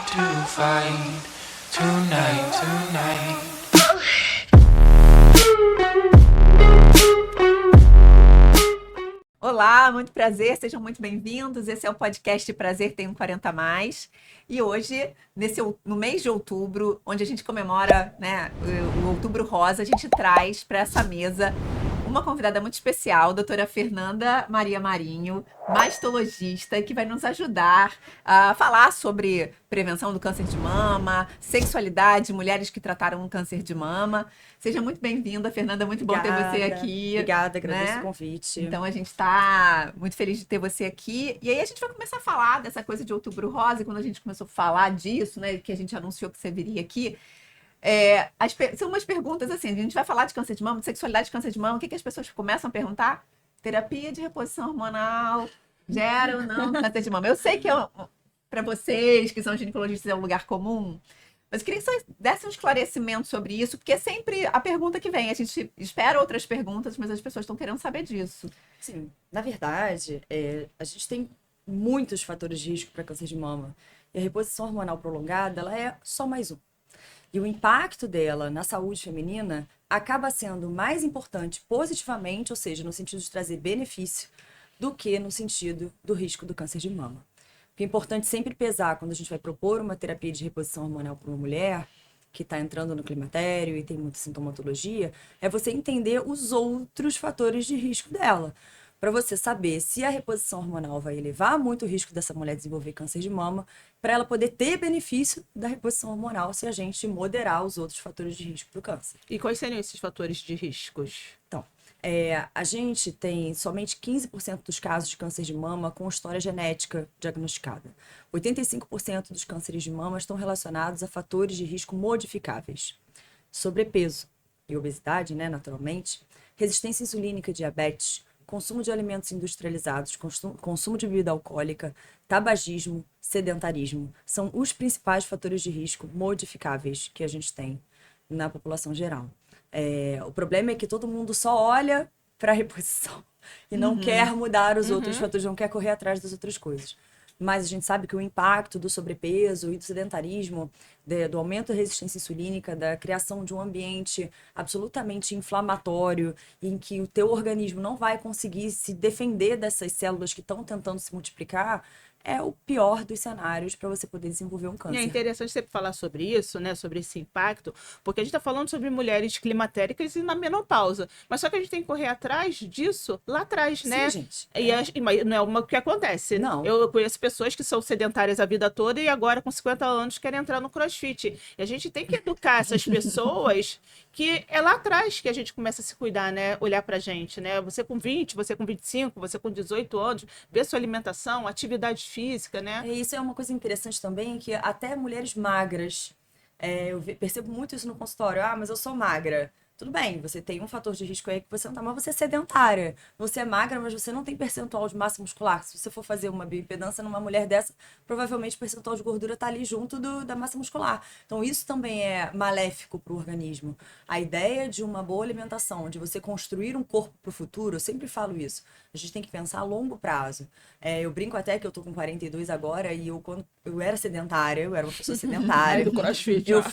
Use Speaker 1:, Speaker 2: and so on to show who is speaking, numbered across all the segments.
Speaker 1: to find tonight.
Speaker 2: Olá, muito prazer, sejam muito bem-vindos. Esse é o podcast Prazer Tem um 40 Mais. E hoje, no mês de outubro, onde a gente comemora, né, o Outubro Rosa, a gente traz para essa mesa uma convidada muito especial, a doutora Fernanda Maria Marinho, mastologista, que vai nos ajudar a falar sobre prevenção do câncer de mama, sexualidade, mulheres que trataram um câncer de mama. Seja muito bem-vinda, Fernanda, muito bom ter você aqui.
Speaker 3: Obrigada, agradeço
Speaker 2: né?
Speaker 3: o convite.
Speaker 2: Então a gente está muito feliz de ter você aqui. E aí a gente vai começar a falar dessa coisa de Outubro Rosa, e quando a gente começou a falar disso, né, que a gente anunciou que você viria aqui, são umas perguntas assim, a gente vai falar de câncer de mama, de sexualidade de câncer de mama, o que as pessoas começam a perguntar? Terapia de reposição hormonal gera ou não câncer de mama? Eu sei que para vocês que são ginecologistas é um lugar comum, mas eu queria que você desse um esclarecimento sobre isso, porque é sempre a pergunta que vem. A gente espera outras perguntas, mas as pessoas estão querendo saber disso.
Speaker 3: Sim, na verdade, a gente tem muitos fatores de risco para câncer de mama. E a reposição hormonal prolongada, ela é só mais um. E o impacto dela na saúde feminina acaba sendo mais importante positivamente, ou seja, no sentido de trazer benefício, do que no sentido do risco do câncer de mama. O que é importante sempre pesar quando a gente vai propor uma terapia de reposição hormonal para uma mulher que está entrando no climatério e tem muita sintomatologia, é você entender os outros fatores de risco dela. Para você saber se a reposição hormonal vai elevar muito o risco dessa mulher desenvolver câncer de mama, para ela poder ter benefício da reposição hormonal se a gente moderar os outros fatores de risco para o câncer.
Speaker 4: E quais seriam esses fatores de riscos?
Speaker 3: Então, a gente tem somente 15% dos casos de câncer de mama com história genética diagnosticada. 85% dos cânceres de mama estão relacionados a fatores de risco modificáveis. Sobrepeso e obesidade, né, naturalmente, resistência insulínica e diabetes, consumo de alimentos industrializados, consumo de bebida alcoólica, tabagismo, sedentarismo, são os principais fatores de risco modificáveis que a gente tem na população geral. O problema é que todo mundo só olha para a reposição e não quer mudar os outros fatores, não quer correr atrás das outras coisas. Mas a gente sabe que o impacto do sobrepeso e do sedentarismo, do aumento da resistência insulínica, da criação de um ambiente absolutamente inflamatório, em que o teu organismo não vai conseguir se defender dessas células que estão tentando se multiplicar, é o pior dos cenários para você poder desenvolver um câncer.
Speaker 4: E é interessante sempre falar sobre isso, né? Sobre esse impacto, porque a gente está falando sobre mulheres climatéricas e na menopausa. Mas só que a gente tem que correr atrás disso lá atrás, né?
Speaker 3: Sim, gente.
Speaker 4: Mas não é o que acontece.
Speaker 3: Não.
Speaker 4: Eu conheço pessoas que são sedentárias a vida toda e agora, com 50 anos, querem entrar no CrossFit. E a gente tem que educar essas pessoas que é lá atrás que a gente começa a se cuidar, né? Olhar pra gente, né? Você com 20, você com 25, você com 18 anos, ver sua alimentação, atividade física, né?
Speaker 3: E isso é uma coisa interessante também, que até mulheres magras, eu percebo muito isso no consultório. Ah, mas eu sou magra. Tudo bem, você tem um fator de risco aí que você não tá, mas você é sedentária. Você é magra, mas você não tem percentual de massa muscular. Se você for fazer uma bioimpedância numa mulher dessa, provavelmente o percentual de gordura tá ali junto da massa muscular. Então isso também é maléfico para o organismo. A ideia de uma boa alimentação, de você construir um corpo para o futuro, eu sempre falo isso. A gente tem que pensar a longo prazo. Eu brinco até que eu tô com 42 agora e quando eu era sedentária, eu era uma pessoa sedentária.
Speaker 4: Do CrossFit.
Speaker 3: Eu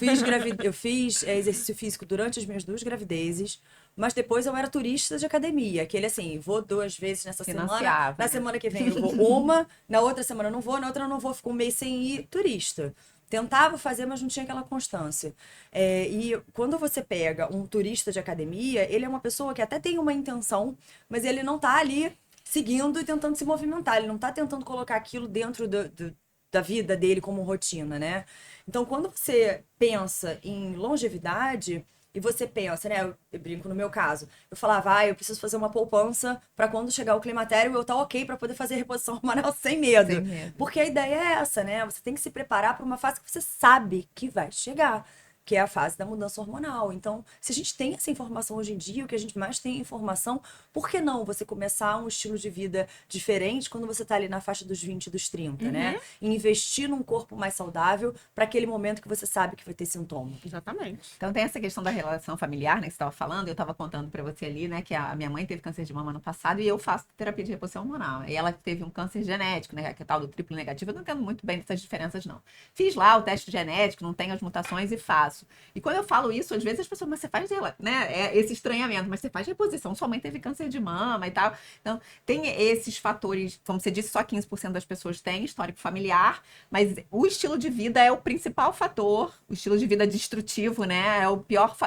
Speaker 3: fiz exercício físico durante as minhas 2 gravidezes, mas depois eu era turista de academia, aquele assim, vou 2 vezes nessa semana, na semana que vem eu vou uma, na outra semana eu não vou, na outra eu não vou, fico um mês sem ir, turista. Tentava fazer, mas não tinha aquela constância. E quando você pega um turista de academia, ele é uma pessoa que até tem uma intenção, mas ele não tá ali seguindo e tentando se movimentar, ele não tá tentando colocar aquilo dentro da vida dele como rotina, né? Então, quando você pensa em longevidade e você pensa, né? Eu brinco no meu caso, eu falava, eu preciso fazer uma poupança para quando chegar o climatério eu tá ok para poder fazer reposição hormonal sem medo. Porque a ideia é essa, né? Você tem que se preparar para uma fase que você sabe que vai chegar. que é a fase da mudança hormonal. Então, se a gente tem essa informação hoje em dia, o que a gente mais tem é informação, por que não você começar um estilo de vida diferente quando você tá ali na faixa dos 20 e dos 30, né? E investir num corpo mais saudável para aquele momento que você sabe que vai ter sintoma.
Speaker 4: Exatamente.
Speaker 2: Então tem essa questão da relação familiar, né, que você estava falando, eu estava contando para você ali, né, que a minha mãe teve câncer de mama no passado e eu faço terapia de reposição hormonal. E ela teve um câncer genético, né, que é tal do triplo negativo, eu não entendo muito bem dessas diferenças, não. Fiz lá o teste genético, não tenho as mutações e faço. E quando eu falo isso, às vezes as pessoas, mas você faz, né, esse estranhamento, mas você faz reposição, sua mãe teve câncer de mama e tal. Então, tem esses fatores, como você disse, só 15% das pessoas têm histórico familiar, mas o estilo de vida é o principal fator, o estilo de vida destrutivo, né,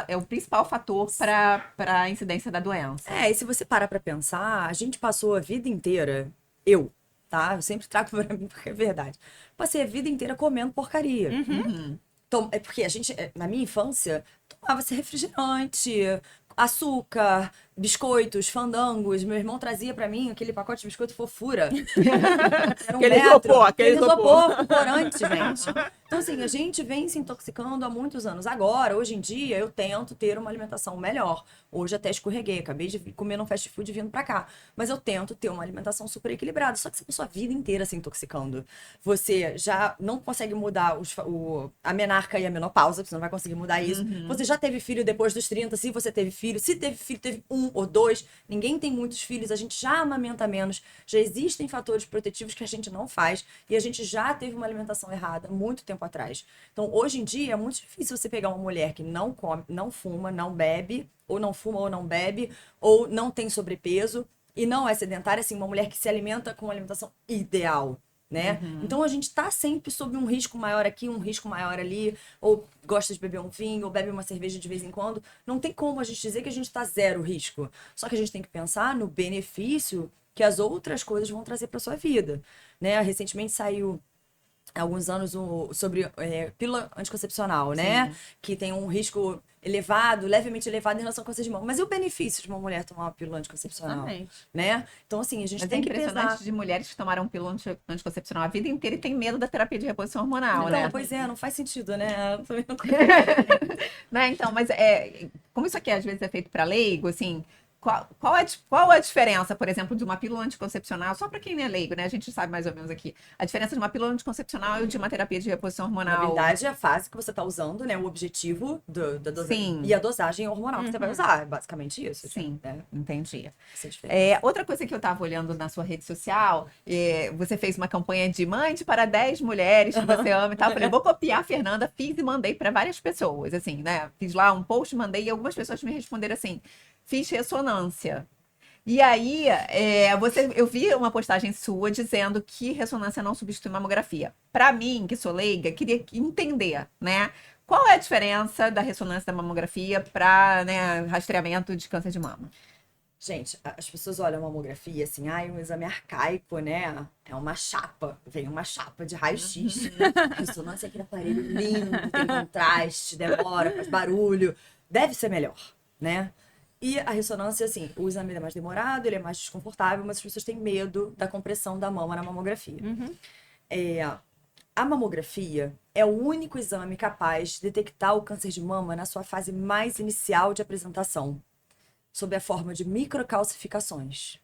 Speaker 2: é o principal fator para a incidência da doença.
Speaker 3: E se você parar pra pensar, a gente passou a vida inteira, eu, tá? Eu sempre trago pra mim porque é verdade. Passei a vida inteira comendo porcaria. É porque a gente, na minha infância, tomava-se refrigerante, açúcar, biscoitos, fandangos. Meu irmão trazia pra mim aquele pacote de biscoito fofura. Era
Speaker 4: Aquele isopor, aquele isopor.
Speaker 3: Com corante, gente. Então, assim, a gente vem se intoxicando há muitos anos. Agora, hoje em dia, eu tento ter uma alimentação melhor. Hoje até escorreguei, acabei de comer num fast food vindo pra cá. Mas eu tento ter uma alimentação super equilibrada. Só que você passou a vida inteira se intoxicando. Você já não consegue mudar a menarca e a menopausa, você não vai conseguir mudar isso. Você já teve filho depois dos 30, se você teve filho. Se teve filho, teve 1 ou 2. Ninguém tem muitos filhos, a gente já amamenta menos. Já existem fatores protetivos que a gente não faz. E a gente já teve uma alimentação errada muito tempo atrás. Então, hoje em dia, é muito difícil você pegar uma mulher que não come, não fuma, não bebe, ou não fuma ou não bebe, ou não tem sobrepeso, e não é sedentária, assim, uma mulher que se alimenta com uma alimentação ideal, né? Então, a gente tá sempre sob um risco maior aqui, um risco maior ali, ou gosta de beber um vinho, ou bebe uma cerveja de vez em quando. Não tem como a gente dizer que a gente tá zero risco. Só que a gente tem que pensar no benefício que as outras coisas vão trazer para sua vida, né? Recentemente saiu há alguns anos sobre pílula anticoncepcional, né? Que tem um risco elevado, levemente elevado em relação ao câncer de mama. Mas e o benefício de uma mulher tomar uma pílula anticoncepcional?
Speaker 4: Exatamente.
Speaker 3: Né? Então, assim, a gente
Speaker 2: Mas
Speaker 3: tem
Speaker 2: é
Speaker 3: que
Speaker 2: impressionante
Speaker 3: pesar.
Speaker 2: de mulheres que tomaram pílula anticoncepcional a vida inteira e tem medo da terapia de reposição hormonal,
Speaker 3: Então,
Speaker 2: né?
Speaker 3: pois é, não faz sentido, né?
Speaker 2: Né? Então, mas como isso aqui às vezes é feito para leigo, assim, qual a diferença, por exemplo, de uma pílula anticoncepcional, só para quem é leigo, né? A gente sabe mais ou menos aqui. A diferença de uma pílula anticoncepcional e de uma terapia de reposição
Speaker 3: Na
Speaker 2: hormonal.
Speaker 3: verdade, é a fase que você tá usando, né? O objetivo da dosagem.
Speaker 2: Sim.
Speaker 3: E a dosagem hormonal que você vai usar. É basicamente isso.
Speaker 2: Sim,
Speaker 3: Né?
Speaker 2: entendi.
Speaker 3: Essa é a diferença.
Speaker 2: Outra coisa que eu estava olhando na sua rede social, você fez uma campanha de mande para 10 mulheres que você ama e tal. Eu falei, vou copiar a Fernanda, fiz e mandei para várias pessoas, assim, né? Fiz lá um post, mandei e algumas pessoas me responderam assim, fiz ressonância. E aí, eu vi uma postagem sua dizendo que ressonância não substitui mamografia. Para mim, que sou leiga, queria entender, né? Qual é a diferença da ressonância da mamografia para, né, rastreamento de câncer de mama?
Speaker 3: Gente, as pessoas olham a mamografia assim, um exame arcaico, né? É uma chapa, vem uma chapa de raio-x. Ressonância é aquele aparelho lindo, tem contraste, demora, faz barulho. Deve ser melhor, né? E a ressonância, assim, o exame é mais demorado, ele é mais desconfortável, mas as pessoas têm medo da compressão da mama na mamografia. A mamografia é o único exame capaz de detectar o câncer de mama na sua fase mais inicial de apresentação, sob a forma de microcalcificações.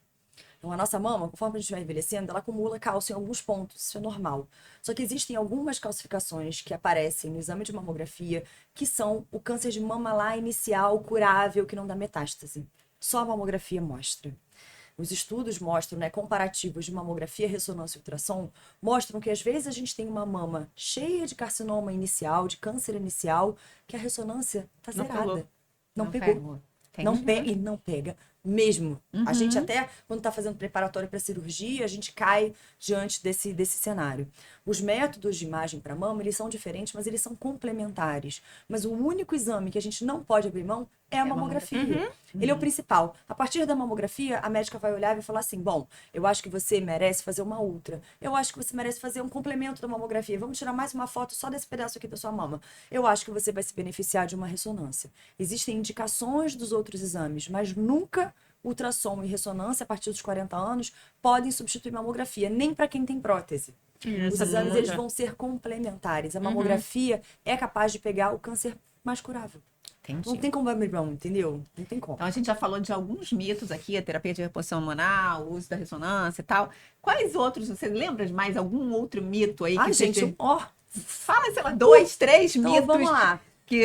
Speaker 3: Então, a nossa mama, conforme a gente vai envelhecendo, ela acumula cálcio em alguns pontos, isso é normal. Só que existem algumas calcificações que aparecem no exame de mamografia que são o câncer de mama lá inicial, curável, que não dá metástase. Só a mamografia mostra. Os estudos mostram, né, comparativos de mamografia, ressonância e ultrassom, mostram que às vezes a gente tem uma mama cheia de carcinoma inicial, de câncer inicial, que a ressonância tá zerada. Não pegou. E não pega mesmo. A gente até, quando está fazendo preparatório para cirurgia, a gente cai diante desse cenário. Os métodos de imagem para mama, eles são diferentes, mas eles são complementares. Mas o único exame que a gente não pode abrir mão é a mamografia. Ele é o principal. A partir da mamografia, a médica vai olhar e vai falar assim, bom, eu acho que você merece fazer uma ultra. Eu acho que você merece fazer um complemento da mamografia. Vamos tirar mais uma foto só desse pedaço aqui da sua mama. Eu acho que você vai se beneficiar de uma ressonância. Existem indicações dos outros exames, mas nunca ultrassom e ressonância, a partir dos 40 anos, podem substituir mamografia, nem para quem tem prótese. Os exames eles vão ser complementares. A mamografia é capaz de pegar o câncer mais curável.
Speaker 2: Entendi.
Speaker 3: Não tem como abrir mão, entendeu? Não tem como.
Speaker 2: Então, a gente já falou de alguns mitos aqui, a terapia de reposição hormonal, o uso da ressonância e tal. Quais outros, você lembra de mais algum outro mito aí?
Speaker 3: Ai,
Speaker 2: Que
Speaker 3: gente, ó,
Speaker 2: fala, sei lá, 2, 3
Speaker 3: então
Speaker 2: mitos
Speaker 3: vamos lá.
Speaker 2: que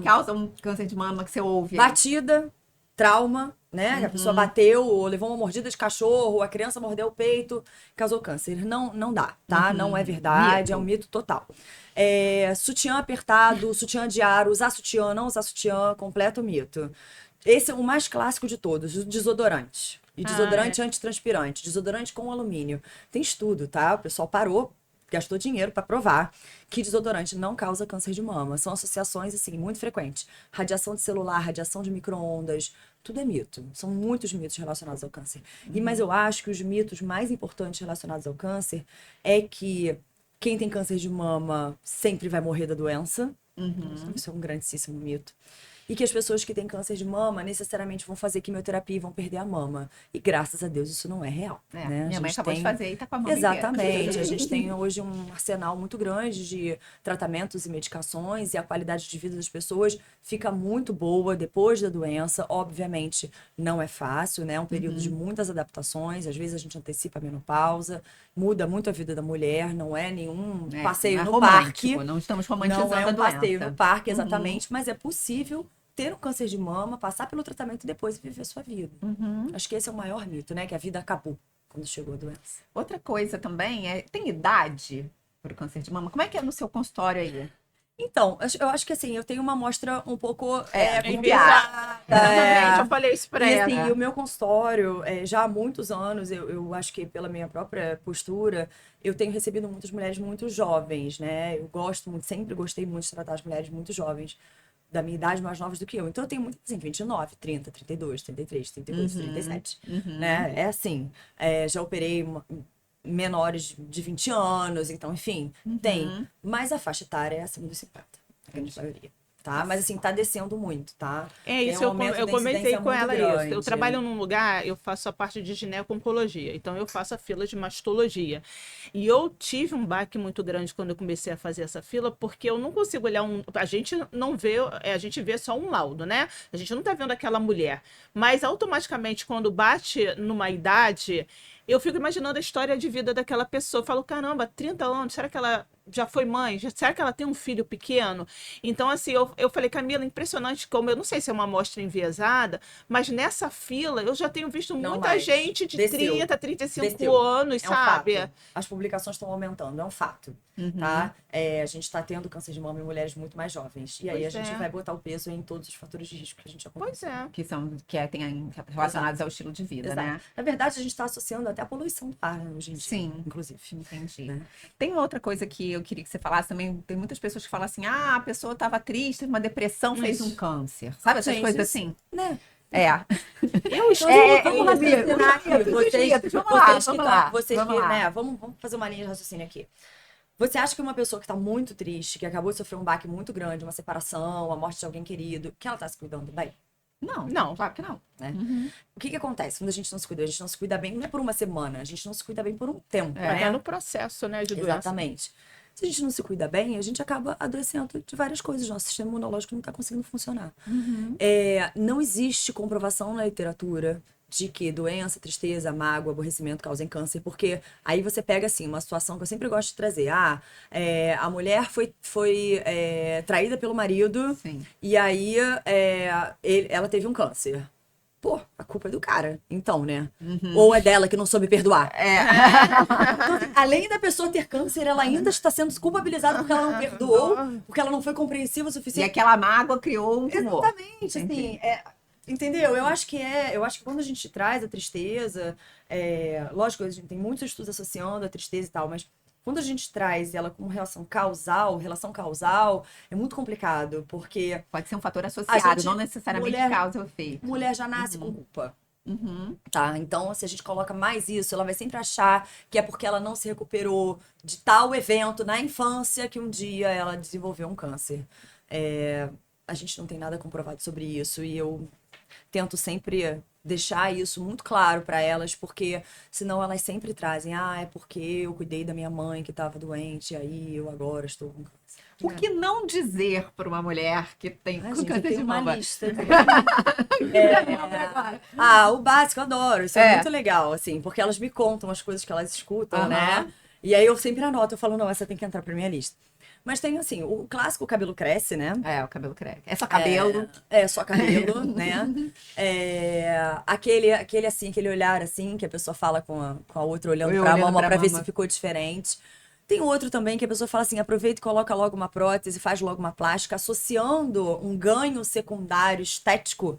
Speaker 2: causam câncer de mama que você ouve aí.
Speaker 3: Batida, trauma, né? Que a pessoa bateu, ou levou uma mordida de cachorro, a criança mordeu o peito, causou câncer. Não dá, tá? Não é verdade,
Speaker 2: Mito.
Speaker 3: é um mito total. Sutiã apertado, sutiã de ar, usar sutiã, não usar sutiã, completo mito. Esse é o mais clássico de todos, o desodorante. E desodorante antitranspirante, desodorante com alumínio. Tem estudo, tá? O pessoal parou, gastou dinheiro para provar que desodorante não causa câncer de mama. São associações, assim, muito frequentes. Radiação de celular, radiação de micro-ondas, tudo é mito. São muitos mitos relacionados ao câncer. Mas eu acho que os mitos mais importantes relacionados ao câncer é que quem tem câncer de mama sempre vai morrer da doença. Isso é um grandíssimo mito. E que as pessoas que têm câncer de mama necessariamente vão fazer quimioterapia e vão perder a mama. E graças a Deus isso não é real. Né?
Speaker 2: Minha mãe acabou de fazer e tá com a mama
Speaker 3: Exatamente. A gente tem hoje um arsenal muito grande de tratamentos e medicações e a qualidade de vida das pessoas fica muito boa depois da doença. Obviamente não é fácil, né? É um período de muitas adaptações. Às vezes a gente antecipa a menopausa, muda muito a vida da mulher, não é nenhum passeio no parque.
Speaker 2: Não estamos romantizando
Speaker 3: Não é
Speaker 2: a
Speaker 3: um passeio
Speaker 2: doença.
Speaker 3: no parque, exatamente, mas é possível ter um câncer de mama, passar pelo tratamento e depois viver sua vida. Acho que esse é o maior mito, né? Que a vida acabou quando chegou a doença.
Speaker 2: Outra coisa também tem idade para o câncer de mama? Como é que é no seu consultório aí?
Speaker 3: Então, eu acho que assim, eu tenho uma amostra um pouco
Speaker 2: enviesada.
Speaker 4: Exatamente, eu falei isso pra
Speaker 3: E
Speaker 4: ela.
Speaker 3: assim, o meu consultório, já há muitos anos, eu acho que pela minha própria postura, eu tenho recebido muitas mulheres muito jovens, né? Eu gosto muito, sempre gostei muito de tratar as mulheres muito jovens, da minha idade, mais novas do que eu. Então eu tenho muitas, assim, 29, 30, 32, 33, 32, 37, né? É assim, já operei menores de 20 anos, então, enfim, tem. Mas a faixa etária é acima dos 50, a grande maioria. Tá? Mas assim, tá descendo muito, tá?
Speaker 4: É isso,
Speaker 3: Tem um aumento
Speaker 4: eu
Speaker 3: da
Speaker 4: comentei
Speaker 3: incidência
Speaker 4: com
Speaker 3: muito
Speaker 4: ela
Speaker 3: grande.
Speaker 4: isso. Eu trabalho num lugar, eu faço a parte de gineco-oncologia, então eu faço a fila de mastologia. E eu tive um baque muito grande quando eu comecei a fazer essa fila, porque eu não consigo olhar a gente não vê, a gente vê só um laudo, né? A gente não tá vendo aquela mulher. Mas automaticamente, quando bate numa idade, eu fico imaginando a história de vida daquela pessoa. Eu falo, caramba, 30 anos, será que ela já foi mãe? Será que ela tem um filho pequeno? Então, assim, eu falei, Camila, impressionante como, eu não sei se é uma amostra enviesada, mas nessa fila eu já tenho visto
Speaker 3: Não
Speaker 4: muita
Speaker 3: mais.
Speaker 4: gente de
Speaker 3: Desceu.
Speaker 4: 30, 35
Speaker 3: Desceu.
Speaker 4: anos,
Speaker 3: É um
Speaker 4: sabe?
Speaker 3: fato. As publicações estão aumentando, é um fato. Tá? A gente está tendo câncer de mama em mulheres muito mais jovens. E aí
Speaker 4: Pois
Speaker 3: a gente
Speaker 4: é.
Speaker 3: vai botar o peso em todos os fatores de risco que a gente acompanha.
Speaker 4: Pois é.
Speaker 2: Que tem relacionados ao estilo de vida,
Speaker 3: Exato.
Speaker 2: né?
Speaker 3: Na verdade, a gente está associando até a poluição do ar, né, hoje em dia.
Speaker 2: Sim.
Speaker 3: Inclusive.
Speaker 2: Entendi.
Speaker 3: Né?
Speaker 2: Tem outra coisa que eu queria que você falasse também. Tem muitas pessoas que falam assim: a pessoa estava triste, teve uma depressão, fez um câncer. Sabe essas
Speaker 3: Gente,
Speaker 2: coisas
Speaker 3: isso-
Speaker 2: assim?
Speaker 3: Né?
Speaker 4: Eu estou
Speaker 3: Vamos lá, vamos fazer uma linha de raciocínio aqui. Você acha que uma pessoa que está muito triste, que acabou de sofrer um baque muito grande, uma separação, a morte de alguém querido, que ela está se cuidando bem?
Speaker 2: Não, claro que não.
Speaker 3: Né? O que acontece quando a gente não se cuida? A gente não se cuida bem, não é por uma semana, a gente não se cuida bem por um tempo,
Speaker 4: É
Speaker 3: né?
Speaker 4: no processo, né, de doença.
Speaker 3: Exatamente. Se a gente não se cuida bem, a gente acaba adoecendo de várias coisas. Nosso sistema imunológico não está conseguindo funcionar. Não existe comprovação na literatura de que doença, tristeza, mágoa, aborrecimento causem câncer, porque aí você pega, assim, uma situação que eu sempre gosto de trazer. A mulher foi traída pelo marido.
Speaker 2: Sim.
Speaker 3: E aí ela teve um câncer. Pô, a culpa é do cara, então, né? Ou é dela que não soube perdoar. Então, assim, além da pessoa ter câncer, ela ainda está sendo culpabilizada porque ela não perdoou, porque ela não foi compreensiva o
Speaker 2: E
Speaker 3: suficiente.
Speaker 2: aquela mágoa criou um tumor.
Speaker 3: Exatamente, assim, entendeu? Eu acho que quando a gente traz a tristeza, lógico, a gente tem muitos estudos associando a tristeza e tal, mas quando a gente traz ela como relação causal, é muito complicado, porque
Speaker 2: Pode ser um fator associado, não necessariamente
Speaker 3: mulher-
Speaker 2: causa ou efeito.
Speaker 3: mulher já nasce com culpa. Tá? Então, se a gente coloca mais isso, ela vai sempre achar que é porque ela não se recuperou de tal evento na infância que um dia ela desenvolveu um câncer. A gente não tem nada comprovado sobre isso e eu tento sempre deixar isso muito claro para elas, porque senão elas sempre trazem, é porque eu cuidei da minha mãe que estava doente, e aí eu agora estou com câncer.
Speaker 2: O que não dizer para uma mulher que tem
Speaker 3: Ai,
Speaker 2: com
Speaker 3: gente, eu
Speaker 2: câncer de
Speaker 3: tenho uma
Speaker 2: mama?
Speaker 3: lista.
Speaker 2: Agora.
Speaker 3: O básico, eu adoro. Isso é muito legal, assim, porque elas me contam as coisas que elas escutam, né? E aí eu sempre anoto, eu falo, não, essa tem que entrar pra minha lista. Mas tem, assim, o clássico o cabelo cresce, né?
Speaker 2: O cabelo cresce. É só cabelo.
Speaker 3: É só cabelo, né? Aquele olhar, assim, que a pessoa fala com a outra olhando
Speaker 2: Eu
Speaker 3: pra
Speaker 2: olhando
Speaker 3: mama
Speaker 2: pra
Speaker 3: pra ver
Speaker 2: mama.
Speaker 3: se ficou diferente. Tem outro também que a pessoa fala assim, aproveita e coloca logo uma prótese, faz logo uma plástica, associando um ganho secundário estético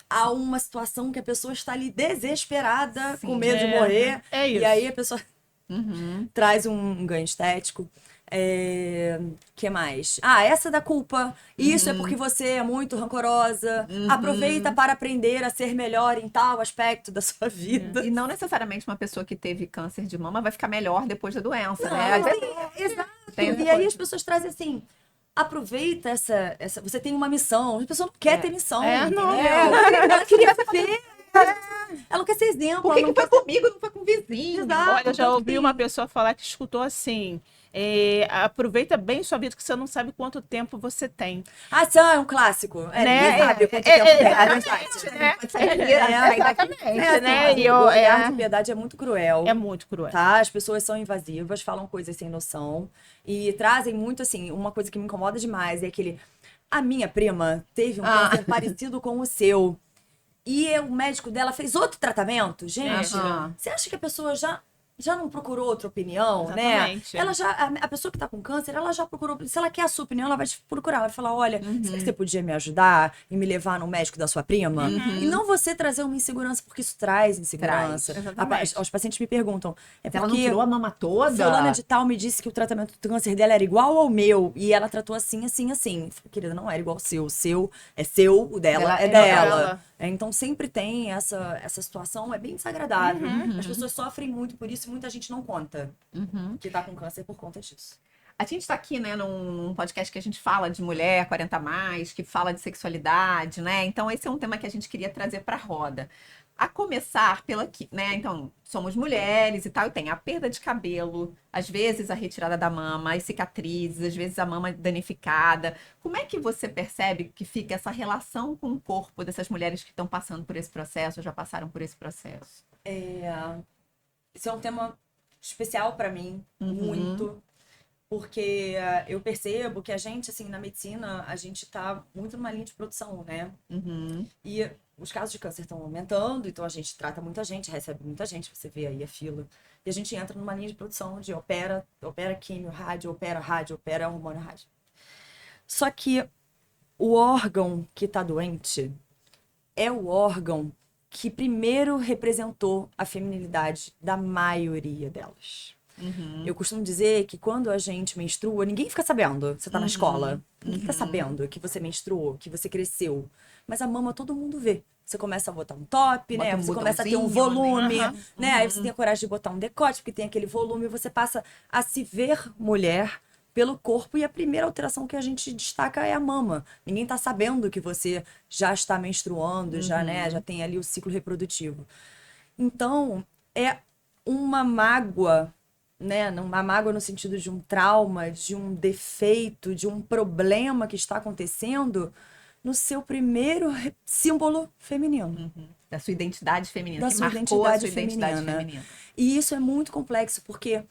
Speaker 3: a uma situação que a pessoa está ali desesperada,
Speaker 2: Sim.
Speaker 3: com medo de morrer.
Speaker 4: É isso.
Speaker 3: E aí a pessoa
Speaker 2: Uhum.
Speaker 3: traz um ganho estético. Que mais? Essa da culpa. Isso é porque você é muito rancorosa. Aproveita para aprender a ser melhor em tal aspecto da sua vida.
Speaker 2: E não necessariamente uma pessoa que teve câncer de mama vai ficar melhor depois da doença,
Speaker 3: Não,
Speaker 2: né? Às vezes
Speaker 3: exato.
Speaker 2: tem essa
Speaker 3: E aí
Speaker 2: coisa.
Speaker 3: as pessoas trazem assim. Aproveita essa. Você tem uma missão. A pessoa não quer ter missão.
Speaker 4: não.
Speaker 3: Entendeu? Ela queria viver. Ela não quer ser exemplo.
Speaker 2: Por que
Speaker 3: ela
Speaker 2: que
Speaker 3: não
Speaker 2: foi
Speaker 3: quer
Speaker 2: comigo, não foi com o vizinho?
Speaker 3: Exato.
Speaker 4: Olha, eu já
Speaker 3: tanto
Speaker 4: ouvi
Speaker 3: que-
Speaker 4: uma pessoa falar que escutou assim: aproveita bem sua vida, que você não sabe quanto tempo você tem.
Speaker 3: Isso é um clássico.
Speaker 4: Né?
Speaker 3: Ninguém sabe quanto tempo tem.
Speaker 4: Exatamente, né?
Speaker 2: Pode sair daqui, sair daqui.
Speaker 4: Exatamente, né?
Speaker 3: Assim,
Speaker 4: E
Speaker 3: o olhar de piedade é muito cruel.
Speaker 4: é muito cruel.
Speaker 3: Tá? As pessoas são invasivas, falam coisas sem noção e trazem muito assim, uma coisa que me incomoda demais é aquele a minha prima teve um câncer parecido com o seu e o médico dela fez outro tratamento. Gente,
Speaker 2: Aham.
Speaker 3: você acha que a pessoa já não procurou outra opinião,
Speaker 4: Exatamente.
Speaker 3: né? Ela a pessoa que tá com câncer, ela já procurou. Se ela quer a sua opinião, ela vai te procurar. Ela vai falar: olha, será que você podia me ajudar e me levar no médico da sua prima? E não você trazer uma insegurança, porque isso traz insegurança.
Speaker 4: Traz, exatamente.
Speaker 3: Os pacientes me perguntam:
Speaker 2: Se ela não
Speaker 3: porque
Speaker 2: tirou a mama toda.
Speaker 3: fulana de tal me disse que o tratamento do câncer dela era igual ao meu e ela tratou assim, assim, assim. Eu falei, querida, não era igual ao seu. O seu é seu, o dela
Speaker 2: Dela
Speaker 3: é
Speaker 2: é
Speaker 3: dela.
Speaker 4: dela.
Speaker 3: Então sempre tem essa situação, é bem desagradável. As pessoas sofrem muito por isso e muita gente não conta que tá com câncer por conta disso.
Speaker 2: A gente está aqui, né, num podcast que a gente fala de mulher 40 a mais, que fala de sexualidade, né? Então, esse é um tema que a gente queria trazer para a roda. A começar pela, né? Então, somos mulheres e tal, e tem a perda de cabelo, às vezes a retirada da mama, as cicatrizes, às vezes a mama danificada. Como é que você percebe que fica essa relação com o corpo dessas mulheres que estão passando por esse processo, ou já passaram por esse processo?
Speaker 3: Esse é um tema especial pra mim, muito. Porque eu percebo que a gente, assim, na medicina, a gente tá muito numa linha de produção, né? E os casos de câncer estão aumentando, então a gente trata muita gente, recebe muita gente, você vê aí a fila. E a gente entra numa linha de produção de opera químio, rádio, opera hormônio, rádio. Só que o órgão que tá doente é o órgão que primeiro representou a feminilidade da maioria delas. Eu costumo dizer que quando a gente menstrua, ninguém fica sabendo. Você tá na escola, ninguém fica sabendo que você menstruou, que você cresceu. Mas a mama todo mundo vê. Você começa a botar um top,
Speaker 2: Bota
Speaker 3: né?
Speaker 2: um
Speaker 3: Você começa a ter um
Speaker 2: botãozinho,
Speaker 3: volume,
Speaker 4: né?
Speaker 3: né? Aí você tem a coragem de botar um decote, porque tem aquele volume. Você passa a se ver mulher pelo corpo. E a primeira alteração que a gente destaca é a mama. Ninguém tá sabendo que você já está menstruando, já, né? Já tem ali o ciclo reprodutivo. Então, é uma mágoa, né? Uma mágoa no sentido de um trauma, de um defeito, de um problema que está acontecendo no seu primeiro símbolo feminino.
Speaker 2: Da sua identidade feminina,
Speaker 3: Da
Speaker 2: que
Speaker 3: sua
Speaker 2: marcou a sua
Speaker 3: identidade
Speaker 2: identidade
Speaker 3: feminina.
Speaker 2: feminina.
Speaker 3: E isso é muito complexo, porque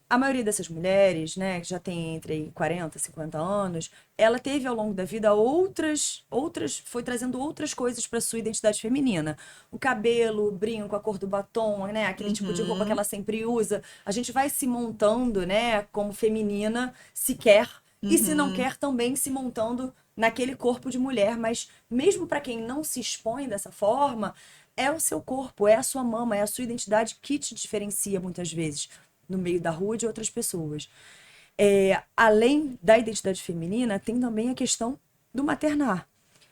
Speaker 3: a maioria dessas mulheres, né, que já tem entre 40 e 50 anos, ela teve ao longo da vida foi trazendo outras coisas para sua identidade feminina. O cabelo, o brinco, a cor do batom, né, aquele tipo de roupa que ela sempre usa. A gente vai se montando, né, como feminina, se quer, e se não quer também se montando naquele corpo de mulher, mas mesmo para quem não se expõe dessa forma, é o seu corpo, é a sua mama, é a sua identidade que te diferencia muitas vezes no meio da rua de outras pessoas. Além da identidade feminina, tem também a questão do maternar.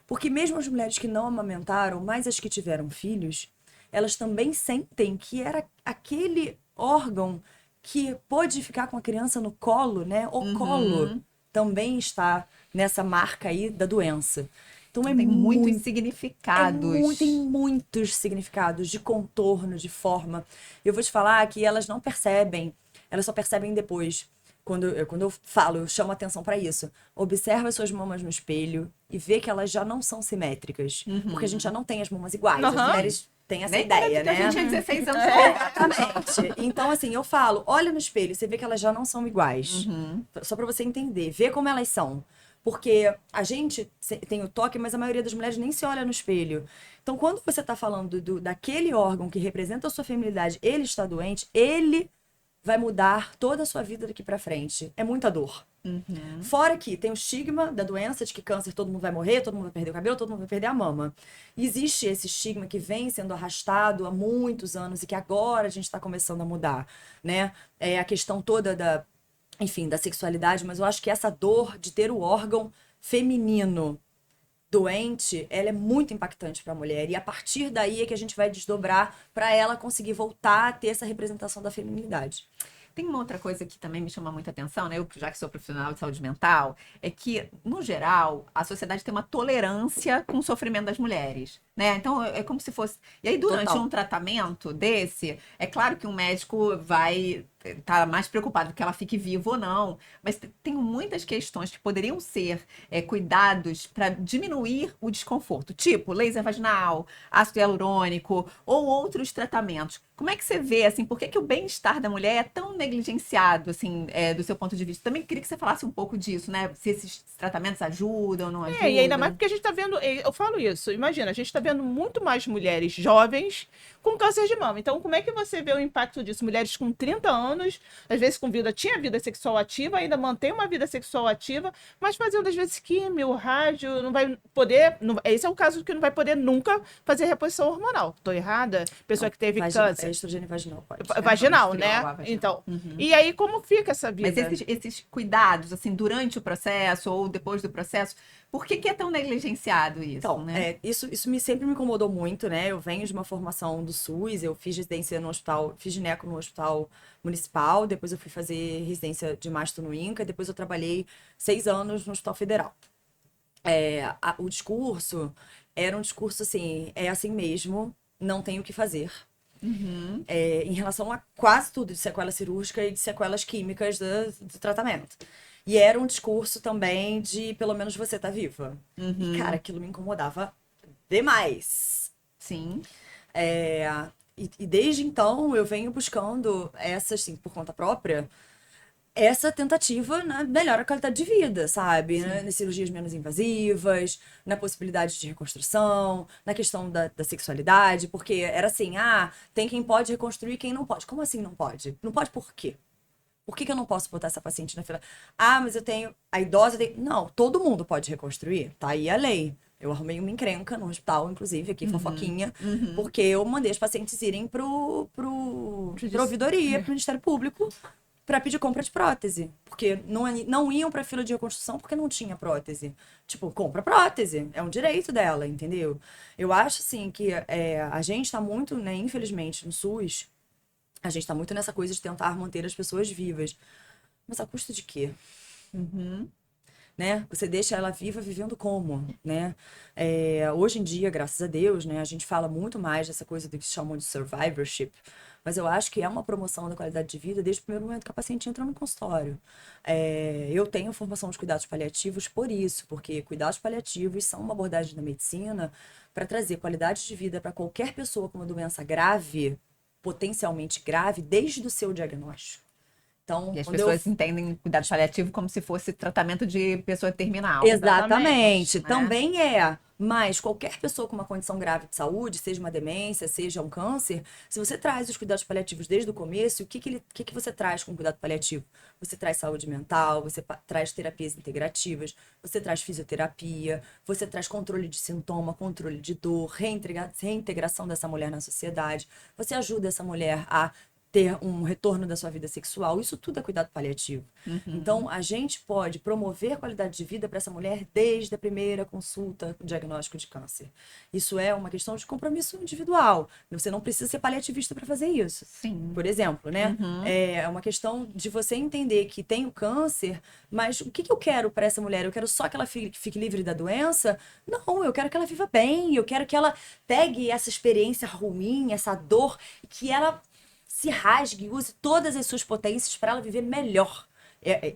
Speaker 3: Porque mesmo as mulheres que não amamentaram, mas as que tiveram filhos, elas também sentem que era aquele órgão que pôde ficar com a criança no colo, né? O colo também está nessa marca aí da doença. Então
Speaker 2: Tem muitos significados.
Speaker 3: tem muitos significados de contorno, de forma. Eu vou te falar que elas não percebem, elas só percebem depois. Quando eu falo, eu chamo atenção pra isso. Observa suas mamas no espelho e vê que elas já não são simétricas. Porque a gente já não tem as mamas iguais. As
Speaker 4: Aham.
Speaker 3: mulheres têm essa
Speaker 2: Nem
Speaker 3: ideia,
Speaker 2: parece que a
Speaker 3: né?
Speaker 2: gente tinha 16 anos.
Speaker 3: Exatamente. Então, assim, eu falo, olha no espelho, você vê que elas já não são iguais. Só pra você entender, vê como elas são. Porque a gente tem o toque, mas a maioria das mulheres nem se olha no espelho. Então, quando você tá falando daquele órgão que representa a sua feminilidade, ele está doente, ele vai mudar toda a sua vida daqui pra frente. É muita dor. Fora que tem o estigma da doença, de que câncer todo mundo vai morrer, todo mundo vai perder o cabelo, todo mundo vai perder a mama. Existe esse estigma que vem sendo arrastado há muitos anos e que agora a gente está começando a mudar, né? É a questão toda enfim, da sexualidade, mas eu acho que essa dor de ter o órgão feminino doente, ela é muito impactante para a mulher. E a partir daí é que a gente vai desdobrar para ela conseguir voltar a ter essa representação da feminilidade.
Speaker 2: Tem uma outra coisa que também me chama muita atenção, né? Eu, já que sou profissional de saúde mental, é que, no geral, a sociedade tem uma tolerância com o sofrimento das mulheres, né? Então, é como se fosse... E aí, durante
Speaker 3: Total.
Speaker 2: um tratamento desse, é claro que um médico vai estar mais preocupado que ela fique viva ou não, mas tem muitas questões que poderiam ser cuidados para diminuir o desconforto, tipo laser vaginal, ácido hialurônico ou outros tratamentos. Como é que você vê, assim, por que o bem-estar da mulher é tão negligenciado, assim, do seu ponto de vista? Também queria que você falasse um pouco disso, né? Se esses tratamentos ajudam ou não ajudam.
Speaker 4: E ainda mais porque a gente tá vendo, eu falo isso, imagina, a gente tá vendo muito mais mulheres jovens com câncer de mama. Então, como é que você vê o impacto disso? Mulheres com 30 anos, às vezes tinha vida sexual ativa, ainda mantém uma vida sexual ativa, mas fazendo às vezes químio, rádio, não vai poder, esse é o caso que não vai poder nunca fazer reposição hormonal. Tô errada? Pessoa que teve câncer.
Speaker 3: Estrogênio vaginal, pode.
Speaker 4: Vaginal, né?
Speaker 2: menstrual, vaginal.
Speaker 4: Então, e aí como fica essa vida?
Speaker 2: Mas esses cuidados, assim, durante o processo ou depois do processo, por que é tão negligenciado isso,
Speaker 3: Então,
Speaker 2: né?
Speaker 3: isso sempre me incomodou muito, né? Eu venho de uma formação do SUS, eu fiz residência no hospital, fiz gineco no hospital municipal, depois eu fui fazer residência de mastro no INCA, depois eu trabalhei 6 anos no Hospital Federal. O discurso era um discurso assim, é assim mesmo, não tem o que fazer. Em relação a quase tudo de sequela cirúrgica e de sequelas químicas do tratamento. E era um discurso também de, pelo menos, você tá viva. E, cara, aquilo me incomodava demais.
Speaker 2: Sim.
Speaker 3: E desde então, eu venho buscando essa, assim, por conta própria, essa tentativa na melhora a qualidade de vida, sabe? Né? Nas cirurgias menos invasivas, na possibilidade de reconstrução, na questão da sexualidade, porque era assim, tem quem pode reconstruir e quem não pode. Como assim não pode? Não pode por quê? Por que eu não posso botar essa paciente na fila? Mas eu tenho. A idosa tem. Não, todo mundo pode reconstruir. Tá aí a lei. Eu arrumei uma encrenca no hospital, inclusive, aqui, fofoquinha, porque eu mandei as pacientes irem pra ouvidoria, pro Ministério Público, pra pedir compra de prótese. Porque não iam pra fila de reconstrução porque não tinha prótese. Tipo, compra prótese. É um direito dela, entendeu? Eu acho, assim, que a gente tá muito, né, infelizmente, no SUS. A gente tá muito nessa coisa de tentar manter as pessoas vivas. Mas a custo de quê? Né? Você deixa ela viva vivendo como, né? Hoje em dia, graças a Deus, né, a gente fala muito mais dessa coisa do que chamam de survivorship, mas eu acho que é uma promoção da qualidade de vida desde o primeiro momento que a paciente entra no consultório. Eu tenho formação de cuidados paliativos por isso, porque cuidados paliativos são uma abordagem da medicina para trazer qualidade de vida para qualquer pessoa com uma doença grave, potencialmente grave, desde o seu diagnóstico. Então,
Speaker 2: E as
Speaker 3: quando
Speaker 2: pessoas entendem cuidado paliativo como se fosse tratamento de pessoa terminal.
Speaker 3: Exatamente,
Speaker 2: né?
Speaker 3: também mas qualquer pessoa com uma condição grave de saúde, seja uma demência, seja um câncer, se você traz os cuidados paliativos desde o começo, o que você traz com cuidado paliativo? Você traz saúde mental, você traz terapias integrativas, você traz fisioterapia, você traz controle de sintoma, controle de dor, reintegração dessa mulher na sociedade, você ajuda essa mulher a ter um retorno da sua vida sexual. Isso tudo é cuidado paliativo. Então, a gente pode promover qualidade de vida para essa mulher desde a primeira consulta com diagnóstico de câncer. Isso é uma questão de compromisso individual. Você não precisa ser paliativista para fazer isso.
Speaker 2: Sim.
Speaker 3: Por exemplo, né? É uma questão de você entender que tem o câncer, mas o que eu quero para essa mulher? Eu quero só que ela fique livre da doença? Não, eu quero que ela viva bem, eu quero que ela pegue essa experiência ruim, essa dor, que ela se rasgue, use todas as suas potências para ela viver melhor.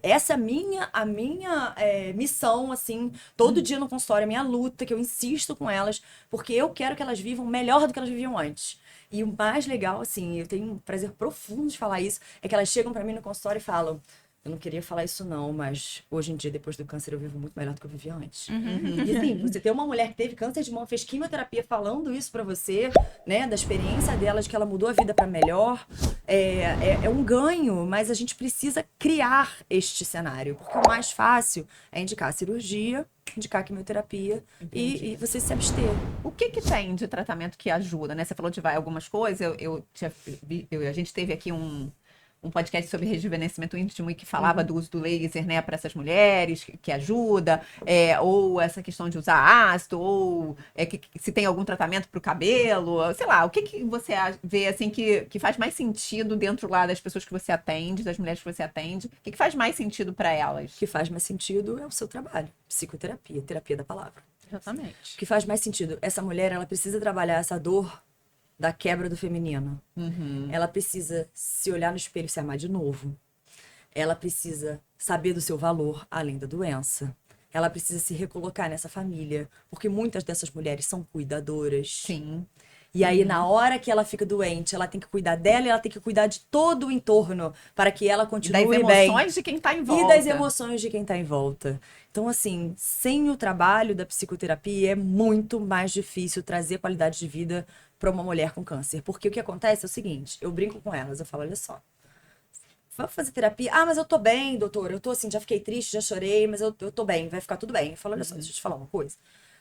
Speaker 3: Essa é a minha missão, assim, todo dia no consultório, a minha luta, que eu insisto com elas, porque eu quero que elas vivam melhor do que elas viviam antes. E o mais legal, assim, eu tenho um prazer profundo de falar isso, é que elas chegam para mim no consultório e falam: eu não queria falar isso não, mas hoje em dia, depois do câncer, eu vivo muito melhor do que eu vivia antes. E assim, você ter uma mulher que teve câncer de mama, fez quimioterapia, falando isso pra você, né, da experiência dela, de que ela mudou a vida pra melhor, é um ganho, mas a gente precisa criar este cenário, porque o mais fácil é indicar a cirurgia, indicar a quimioterapia e você se abster.
Speaker 2: O que tem de tratamento que ajuda, né? Você falou de algumas coisas, a gente teve aqui um podcast sobre rejuvenescimento íntimo e que falava do uso do laser, né, para essas mulheres, que ajuda, ou essa questão de usar ácido, ou se tem algum tratamento para o cabelo, sei lá, o que você vê, assim, que faz mais sentido dentro lá das pessoas que você atende, das mulheres que você atende, o que faz mais sentido para elas?
Speaker 3: O que faz mais sentido é o seu trabalho, psicoterapia, terapia da palavra.
Speaker 4: Exatamente.
Speaker 3: O que faz mais sentido, essa mulher, ela precisa trabalhar essa dor da quebra do feminino. Ela precisa se olhar no espelho e se amar de novo. Ela precisa saber do seu valor, além da doença. Ela precisa se recolocar nessa família, porque muitas dessas mulheres são cuidadoras.
Speaker 2: Sim.
Speaker 3: E aí, na hora que ela fica doente, ela tem que cuidar dela e ela tem que cuidar de todo o entorno para que ela continue bem.
Speaker 2: E das emoções de quem está em volta.
Speaker 3: E das emoções de quem está em volta. Então, assim, sem o trabalho da psicoterapia, é muito mais difícil trazer qualidade de vida para uma mulher com câncer. Porque o que acontece é o seguinte, eu brinco com elas, eu falo, olha só, vamos fazer terapia? Ah, mas eu tô bem, doutor, eu tô assim, já fiquei triste, já chorei, mas eu tô bem, vai ficar tudo bem. Eu falo, olha só, deixa eu te falar uma coisa.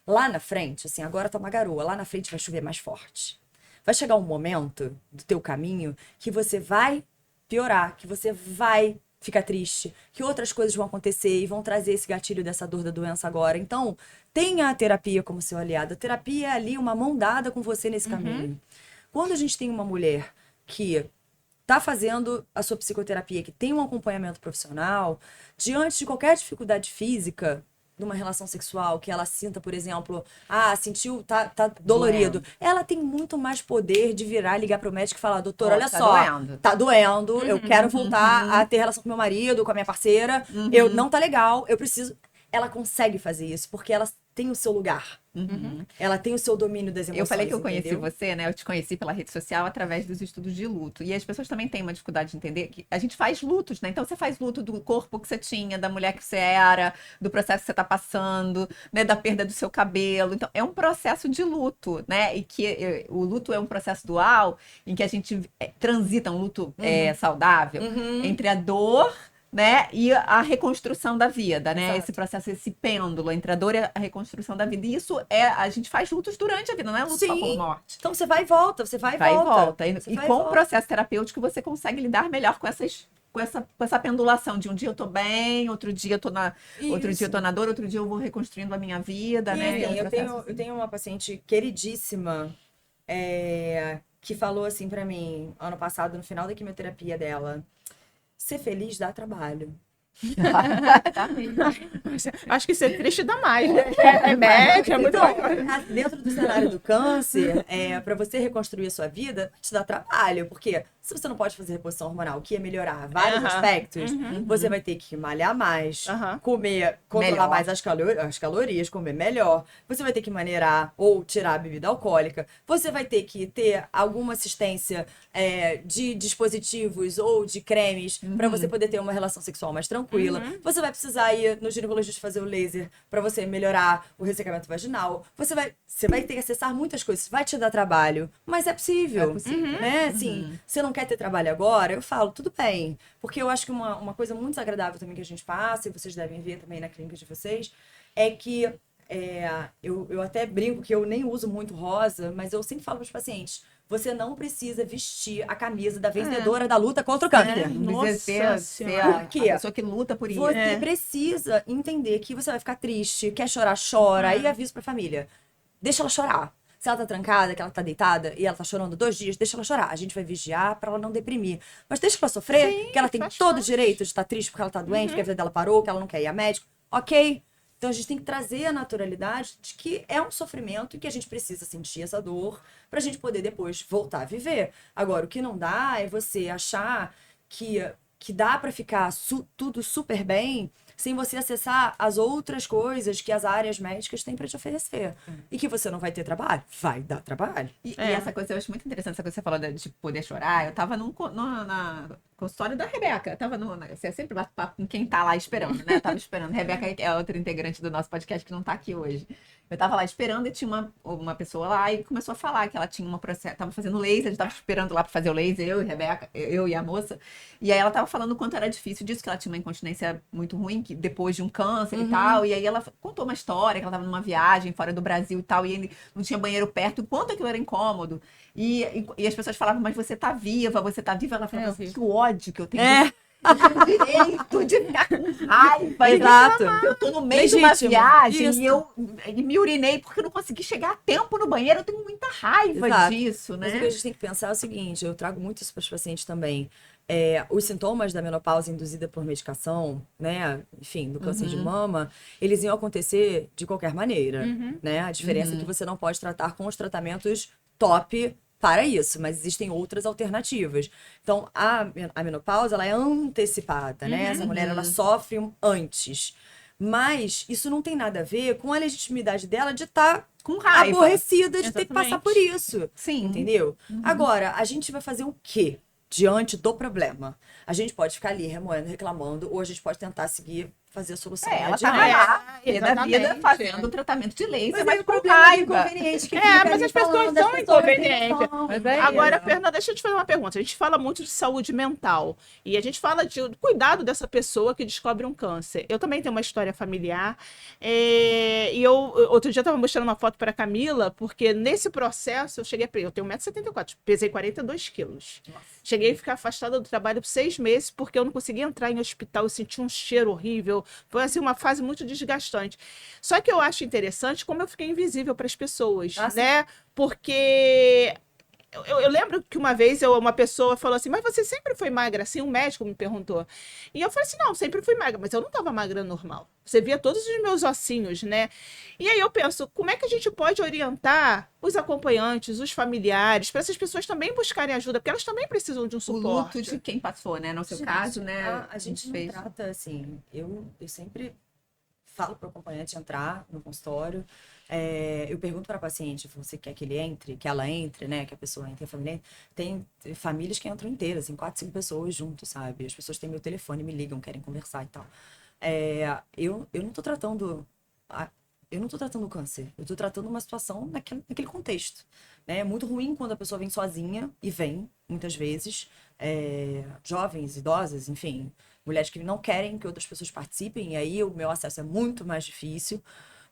Speaker 3: Lá na frente, assim, agora tá uma garoa, lá na frente vai chover mais forte. Vai chegar um momento do teu caminho que você vai piorar, que você vai ficar triste, que outras coisas vão acontecer e vão trazer esse gatilho dessa dor da doença agora. Então, tenha a terapia como seu aliado. A terapia é ali uma mão dada com você nesse caminho. Quando a gente tem uma mulher que tá fazendo a sua psicoterapia, que tem um acompanhamento profissional, diante de qualquer dificuldade física numa relação sexual, que ela sinta, por exemplo, sentiu, tá dolorido. Ela tem muito mais poder de virar, ligar pro médico e falar, doutor, olha
Speaker 2: tá
Speaker 3: só,
Speaker 2: doendo.
Speaker 3: tá doendo, eu quero voltar a ter relação com meu marido, com a minha parceira, não tá legal, eu preciso... Ela consegue fazer isso, porque ela tem o seu lugar. Ela tem o seu domínio das emoções.
Speaker 2: Eu falei que eu conheci
Speaker 3: entendeu?
Speaker 2: você, né? Eu te conheci pela rede social através dos estudos de luto. E as pessoas também têm uma dificuldade de entender que a gente faz lutos, né? Então você faz luto do corpo que você tinha, da mulher que você era, do processo que você tá passando, né? Da perda do seu cabelo. Então é um processo de luto, né? E que o luto é um processo dual em que a gente transita um luto saudável entre a dor, né, e a reconstrução da vida, né?
Speaker 3: Exato.
Speaker 2: Esse processo, esse pêndulo entre a dor e a reconstrução da vida. E isso a gente faz lutos durante a vida, não é luto só por morte.
Speaker 3: Então você vai e volta, você vai e
Speaker 2: Vai e
Speaker 3: volta.
Speaker 2: volta. E
Speaker 3: Você vai
Speaker 2: com o
Speaker 3: volta.
Speaker 2: processo terapêutico você consegue lidar melhor com essa pendulação de um dia eu tô bem, outro dia eu tô na dor, outro dia eu vou reconstruindo a minha vida,
Speaker 3: E,
Speaker 2: né?
Speaker 3: assim,
Speaker 2: É um processo
Speaker 3: eu tenho uma paciente queridíssima que falou assim pra mim, ano passado, no final da quimioterapia dela, ser feliz dá trabalho.
Speaker 4: Acho que ser triste dá mais, né? É médio, é muito bom.
Speaker 3: Dentro do cenário do câncer, para você reconstruir a sua vida, te dá trabalho, porque se você não pode fazer reposição hormonal, que ia melhorar vários aspectos, você vai ter que malhar mais, comer, controlar
Speaker 2: Melhor.
Speaker 3: mais as calorias, comer melhor. Você vai ter que maneirar ou tirar a bebida alcoólica. Você vai ter que ter alguma assistência de dispositivos ou de cremes para você poder ter uma relação sexual mais tranquila. Você vai precisar ir no ginecologista fazer o laser para você melhorar o ressecamento vaginal. Você vai ter que acessar muitas coisas. Vai te dar trabalho, mas é possível. Né? Assim, você não quer ter trabalho agora? Eu falo, tudo bem. Porque eu acho que uma coisa muito desagradável também que a gente passa, e vocês devem ver também na clínica de vocês, é que eu até brinco que eu nem uso muito rosa, mas eu sempre falo para os pacientes, você não precisa vestir a camisa da vencedora da luta contra o câncer.
Speaker 2: Não precisa
Speaker 4: Nossa
Speaker 2: ser
Speaker 4: Senhora.
Speaker 2: a pessoa que luta por isso.
Speaker 3: Você precisa entender que você vai ficar triste, quer chorar, chora, aí avisa pra família. Deixa ela chorar. Se ela tá trancada, que ela tá deitada e ela tá chorando 2 dias, deixa ela chorar. A gente vai vigiar pra ela não deprimir. Mas deixa ela sofrer,
Speaker 4: Sim,
Speaker 3: que ela tem
Speaker 4: faz
Speaker 3: todo o
Speaker 4: parte.
Speaker 3: direito de estar triste porque ela tá doente, que a vida dela parou, que ela não quer ir a médico. Ok. Então a gente tem que trazer a naturalidade de que é um sofrimento e que a gente precisa sentir essa dor pra gente poder depois voltar a viver. Agora, o que não dá é você achar que dá pra ficar tudo super bem sem você acessar as outras coisas que as áreas médicas têm pra te oferecer. E que você não vai ter trabalho? Vai dar trabalho.
Speaker 2: E essa coisa, eu acho muito interessante, essa coisa que você falou de poder chorar. Eu tava na consultório da Rebeca. Eu tava você sempre bate papo com quem tá lá esperando, né? Eu tava esperando. Rebeca é outra integrante do nosso podcast que não tá aqui hoje. Eu tava lá esperando e tinha uma pessoa lá e começou a falar que ela tinha uma processo, tava fazendo laser, a gente tava esperando lá pra fazer o laser, eu e Rebeca, eu e a moça. E aí ela tava falando o quanto era difícil disso, que ela tinha uma incontinência muito ruim, que depois de um câncer e tal. E aí ela contou uma história, que ela tava numa viagem fora do Brasil e tal, e ele não tinha banheiro perto, o quanto aquilo era incômodo. E as pessoas falavam, mas você tá viva, você tá viva. Ela falava, que ódio que eu tenho. Eu tenho direito de ficar com raiva.
Speaker 3: Exato.
Speaker 2: Eu tô no meio de uma
Speaker 3: Legítimo.
Speaker 2: viagem
Speaker 3: Isso.
Speaker 2: e me urinei porque eu não consegui chegar a tempo no banheiro. Eu tenho muita raiva
Speaker 3: Exato.
Speaker 2: disso, né?
Speaker 3: Mas o que a gente tem que pensar é o seguinte, eu trago muito isso para os pacientes também. Os sintomas da menopausa induzida por medicação, né, enfim, do câncer de mama, eles iam acontecer de qualquer maneira, né? A diferença é que você não pode tratar com os tratamentos top para isso, mas existem outras alternativas. Então, a menopausa, ela é antecipada, né? Essa mulher, ela sofre antes. Mas isso não tem nada a ver com a legitimidade dela de estar
Speaker 2: Com raiva.
Speaker 3: aborrecida de ter que passar
Speaker 4: Exatamente.
Speaker 3: por isso.
Speaker 2: Sim.
Speaker 3: Entendeu? Agora, a gente vai fazer o quê diante do problema? A gente pode ficar ali remoendo, reclamando, ou a gente pode tentar fazer a solução.
Speaker 2: Ela
Speaker 3: adiante.
Speaker 2: tava lá, pé da vida,
Speaker 4: exatamente.
Speaker 2: fazendo tratamento de laser,
Speaker 3: Mas
Speaker 2: mas
Speaker 3: aí o
Speaker 2: com
Speaker 3: problema é
Speaker 2: raiva.
Speaker 3: inconveniente que
Speaker 4: É,
Speaker 3: fica
Speaker 4: mas
Speaker 3: ali
Speaker 4: as pessoas
Speaker 3: falando,
Speaker 4: são
Speaker 3: as pessoas não têm
Speaker 4: inconvenientes.
Speaker 3: noção.
Speaker 2: Mas é
Speaker 4: Agora,
Speaker 2: isso.
Speaker 4: Fernanda, deixa eu te fazer uma pergunta. A gente fala muito de saúde mental e a gente fala do cuidado dessa pessoa que descobre um câncer. Eu também tenho uma história familiar e eu outro dia estava mostrando uma foto para Camila, porque nesse processo eu tenho 1,74 m, pesei 42 quilos. Cheguei a ficar afastada do trabalho por 6 meses porque eu não conseguia entrar em hospital, eu sentia um cheiro horrível. Foi assim uma fase muito desgastante. Só que eu acho interessante como eu fiquei invisível para as pessoas, né? Porque eu lembro que uma vez uma pessoa falou assim, mas você sempre foi magra assim? Um médico me perguntou. E eu falei assim, não, sempre fui magra, mas eu não estava magra normal. Você via todos os meus ossinhos, né? E aí eu penso, como é que a gente pode orientar os acompanhantes, os familiares, para essas pessoas também buscarem ajuda, porque elas também precisam de um
Speaker 2: O
Speaker 4: suporte.
Speaker 2: luto de quem passou, né? No seu
Speaker 3: Gente,
Speaker 2: caso, né?
Speaker 3: A gente não trata assim. Eu sempre falo para o acompanhante entrar no consultório. Eu pergunto para a paciente, você quer que ele entre, que ela entre, né? Que a pessoa entre, a família entre. Tem famílias que entram inteiras, assim, 4, 5 pessoas juntos, sabe? As pessoas têm meu telefone, me ligam, querem conversar e tal. Eu não tô tratando. Eu não tô tratando o câncer, eu tô tratando uma situação naquele contexto. Né? É muito ruim quando a pessoa vem sozinha, e vem, muitas vezes, jovens, idosas, enfim, mulheres que não querem que outras pessoas participem, e aí o meu acesso é muito mais difícil,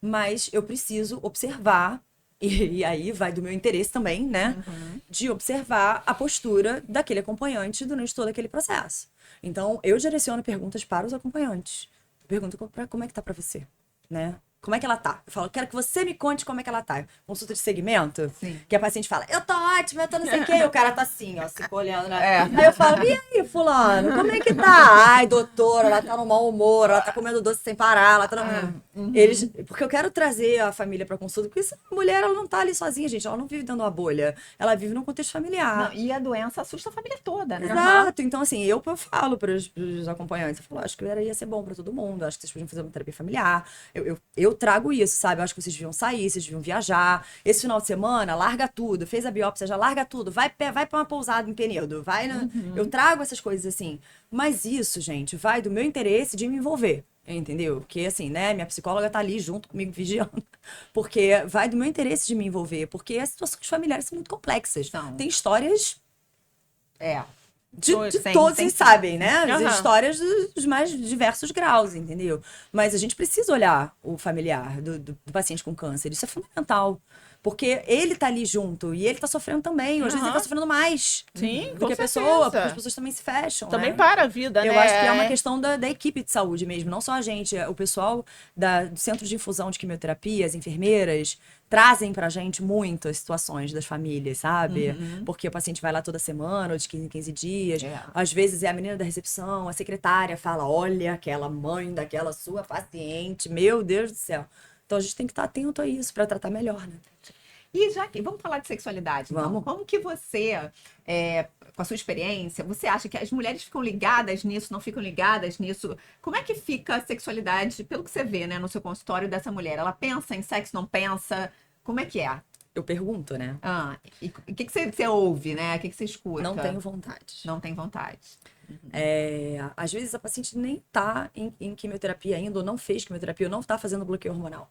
Speaker 3: mas eu preciso observar, e aí vai do meu interesse também, né? De observar a postura daquele acompanhante durante todo aquele processo. Então, eu direciono perguntas para os acompanhantes. Pergunto como é que tá pra você, né? Como é que ela tá? Eu falo, quero que você me conte como é que ela tá. Consulta de segmento, que a paciente fala, eu tô ótima, eu tô não sei o quê. E o cara tá assim, ó, se olhando, né? Aí eu falo, e aí, fulano, como é que tá? Ai, doutora, ela tá no mau humor, ela tá comendo doce sem parar, ela tá no... Porque eu quero trazer a família pra consulta, porque essa mulher, ela não tá ali sozinha, gente, ela não vive dentro de uma bolha, ela vive num contexto familiar.
Speaker 2: Não, e a doença assusta a família toda, né?
Speaker 3: Exato, então assim, eu falo pros acompanhantes, eu falo, acho que ia ser bom pra todo mundo, acho que vocês podiam fazer uma terapia familiar, eu trago isso, sabe, eu acho que vocês deviam sair, vocês deviam viajar, esse final de semana, larga tudo, fez a biópsia, já larga tudo, vai pra uma pousada em Penedo, eu trago essas coisas assim, mas isso, gente, vai do meu interesse de me envolver, entendeu? Porque assim, né, minha psicóloga tá ali junto comigo vigiando, porque vai do meu interesse de me envolver, porque as situações familiares são muito complexas, tem histórias... De todos vocês sabem, né? As histórias dos mais diversos graus, entendeu? Mas a gente precisa olhar o familiar do paciente com câncer. Isso é fundamental, Porque ele tá ali junto e ele tá sofrendo também. Às vezes ele tá sofrendo mais
Speaker 4: Sim,
Speaker 3: do
Speaker 4: com
Speaker 3: que a
Speaker 4: certeza.
Speaker 3: pessoa, porque as pessoas também se fecham,
Speaker 4: Também
Speaker 3: né?
Speaker 4: para a vida,
Speaker 3: Eu
Speaker 4: né?
Speaker 3: acho que é uma questão da equipe de saúde mesmo, não só a gente. O pessoal do Centro de Infusão de Quimioterapia, as enfermeiras, trazem pra gente muito as situações das famílias, sabe? Porque o paciente vai lá toda semana, ou de 15 em 15 dias.
Speaker 2: É.
Speaker 3: Às vezes é a menina da recepção, a secretária fala, olha, aquela mãe daquela sua paciente, meu Deus do céu. Então a gente tem que estar atento a isso pra tratar melhor, né?
Speaker 2: E já que vamos falar de sexualidade, então.
Speaker 3: Vamos.
Speaker 2: Como que você, com a sua experiência, você acha que as mulheres ficam ligadas nisso, não ficam ligadas nisso? Como é que fica a sexualidade, pelo que você vê, né, no seu consultório dessa mulher? Ela pensa em sexo, não pensa? Como é que é?
Speaker 3: Eu pergunto, né?
Speaker 2: E o que você ouve, né? O que você escuta?
Speaker 3: Não tenho vontade.
Speaker 2: Não tem vontade.
Speaker 3: Às vezes a paciente nem tá em quimioterapia ainda, ou não fez quimioterapia, ou não tá fazendo bloqueio hormonal.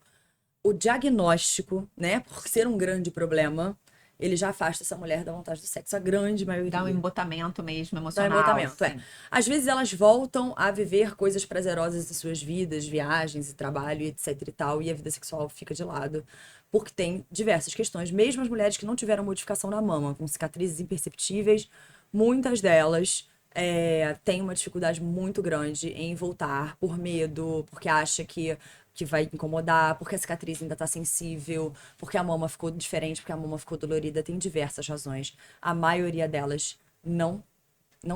Speaker 3: O diagnóstico, né, por ser um grande problema, ele já afasta essa mulher da vontade do sexo, a grande maioria.
Speaker 2: Dá um embotamento mesmo
Speaker 3: Dá um
Speaker 2: emocional.
Speaker 3: embotamento,
Speaker 2: assim.
Speaker 3: Às vezes elas voltam a viver coisas prazerosas em suas vidas, viagens e trabalho, e etc e tal, e a vida sexual fica de lado. Porque tem diversas questões, mesmo as mulheres que não tiveram modificação na mama, com cicatrizes imperceptíveis, muitas delas têm uma dificuldade muito grande em voltar por medo, porque acha que vai incomodar, porque a cicatriz ainda tá sensível, porque a mama ficou diferente, porque a mama ficou dolorida, tem diversas razões. A maioria delas não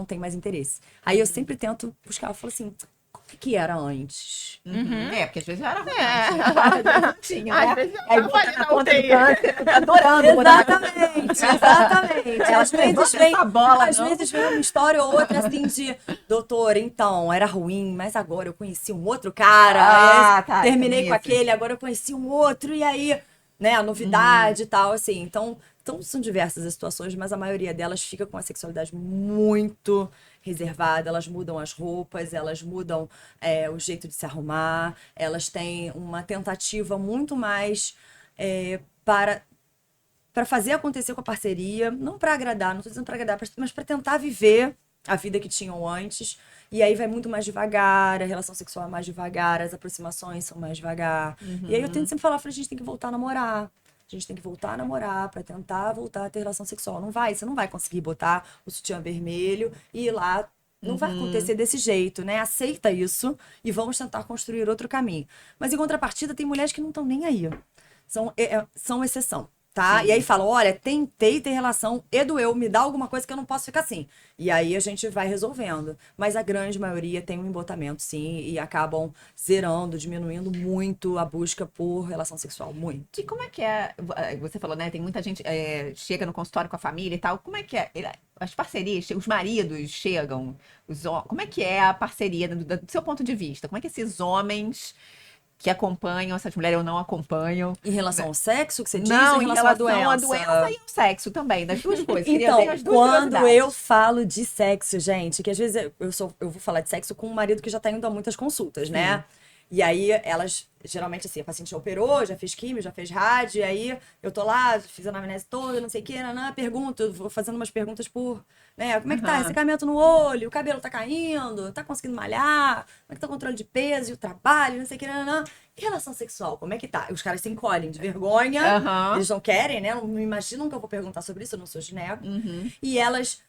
Speaker 3: tem mais interesse. Aí eu sempre tento buscar, eu falo assim, como é que era antes?
Speaker 2: Porque às vezes era ruim. Às vezes não tinha,
Speaker 4: Às
Speaker 2: né?
Speaker 4: vezes eu
Speaker 2: Aí
Speaker 4: tava
Speaker 2: botar
Speaker 4: ali
Speaker 2: na
Speaker 4: na
Speaker 2: ponta do
Speaker 4: UTI.
Speaker 2: câncer, adorando botar na
Speaker 3: Exatamente. Às vezes vem,
Speaker 2: essa bola,
Speaker 3: às
Speaker 2: não.
Speaker 3: vezes vem uma história ou outra assim de, doutor, então, era ruim, mas agora eu conheci um outro cara,
Speaker 2: Tá,
Speaker 3: terminei
Speaker 2: também
Speaker 3: com
Speaker 2: esse.
Speaker 3: aquele, agora eu conheci um outro, e aí, né, a novidade e tal, assim. Então, são diversas as situações, mas a maioria delas fica com a sexualidade muito reservada, elas mudam as roupas, elas mudam o jeito de se arrumar, elas têm uma tentativa muito mais para fazer acontecer com a parceria, não para agradar, não tô dizendo para agradar, mas para tentar viver a vida que tinham antes. E aí vai muito mais devagar, a relação sexual é mais devagar, as aproximações são mais devagar. E aí eu tento sempre falar, a gente tem que voltar a namorar. A gente tem que voltar a namorar para tentar voltar a ter relação sexual. Você não vai conseguir botar o sutiã vermelho e ir lá. Não vai acontecer desse jeito, né? Aceita isso e vamos tentar construir outro caminho. Mas em contrapartida, tem mulheres que não estão nem aí. São exceção, tá?
Speaker 2: Sim.
Speaker 3: E aí falam, olha, tentei ter relação e doeu, me dá alguma coisa que eu não posso ficar assim. E aí a gente vai resolvendo. Mas a grande maioria tem um embotamento, sim, e acabam zerando, diminuindo muito a busca por relação sexual, muito.
Speaker 2: E como é que é? Você falou, né? Tem muita gente chega no consultório com a família e tal. Como é que é? As parcerias, os maridos chegam, como é que é a parceria do seu ponto de vista? Como é que esses homens que acompanham essas mulheres ou não acompanham?
Speaker 3: Em relação ao sexo, que você diz,
Speaker 2: Não,
Speaker 3: em
Speaker 2: em
Speaker 3: relação à
Speaker 2: relação à
Speaker 3: doença?
Speaker 2: doença e ao sexo também, das duas coisas. Queria
Speaker 3: Então,
Speaker 2: ter as duas
Speaker 3: quando
Speaker 2: curiosidades.
Speaker 3: eu falo de sexo, gente, que às vezes eu vou falar de sexo com um marido que já tá indo a muitas consultas, né? E aí elas, geralmente assim, a paciente já operou, já fez químio, já fez rádio, e aí eu tô lá, fiz a anamnese toda, não sei o que, pergunto, eu vou fazendo umas perguntas né, como é que tá? Ressecamento no olho, o cabelo tá caindo, tá conseguindo malhar, como é que tá o controle de peso e o trabalho, não sei o que, E relação sexual, como é que tá? Os caras se encolhem de vergonha, eles não querem, né? Não imaginam que eu vou perguntar sobre isso, eu não sou gineco. E elas,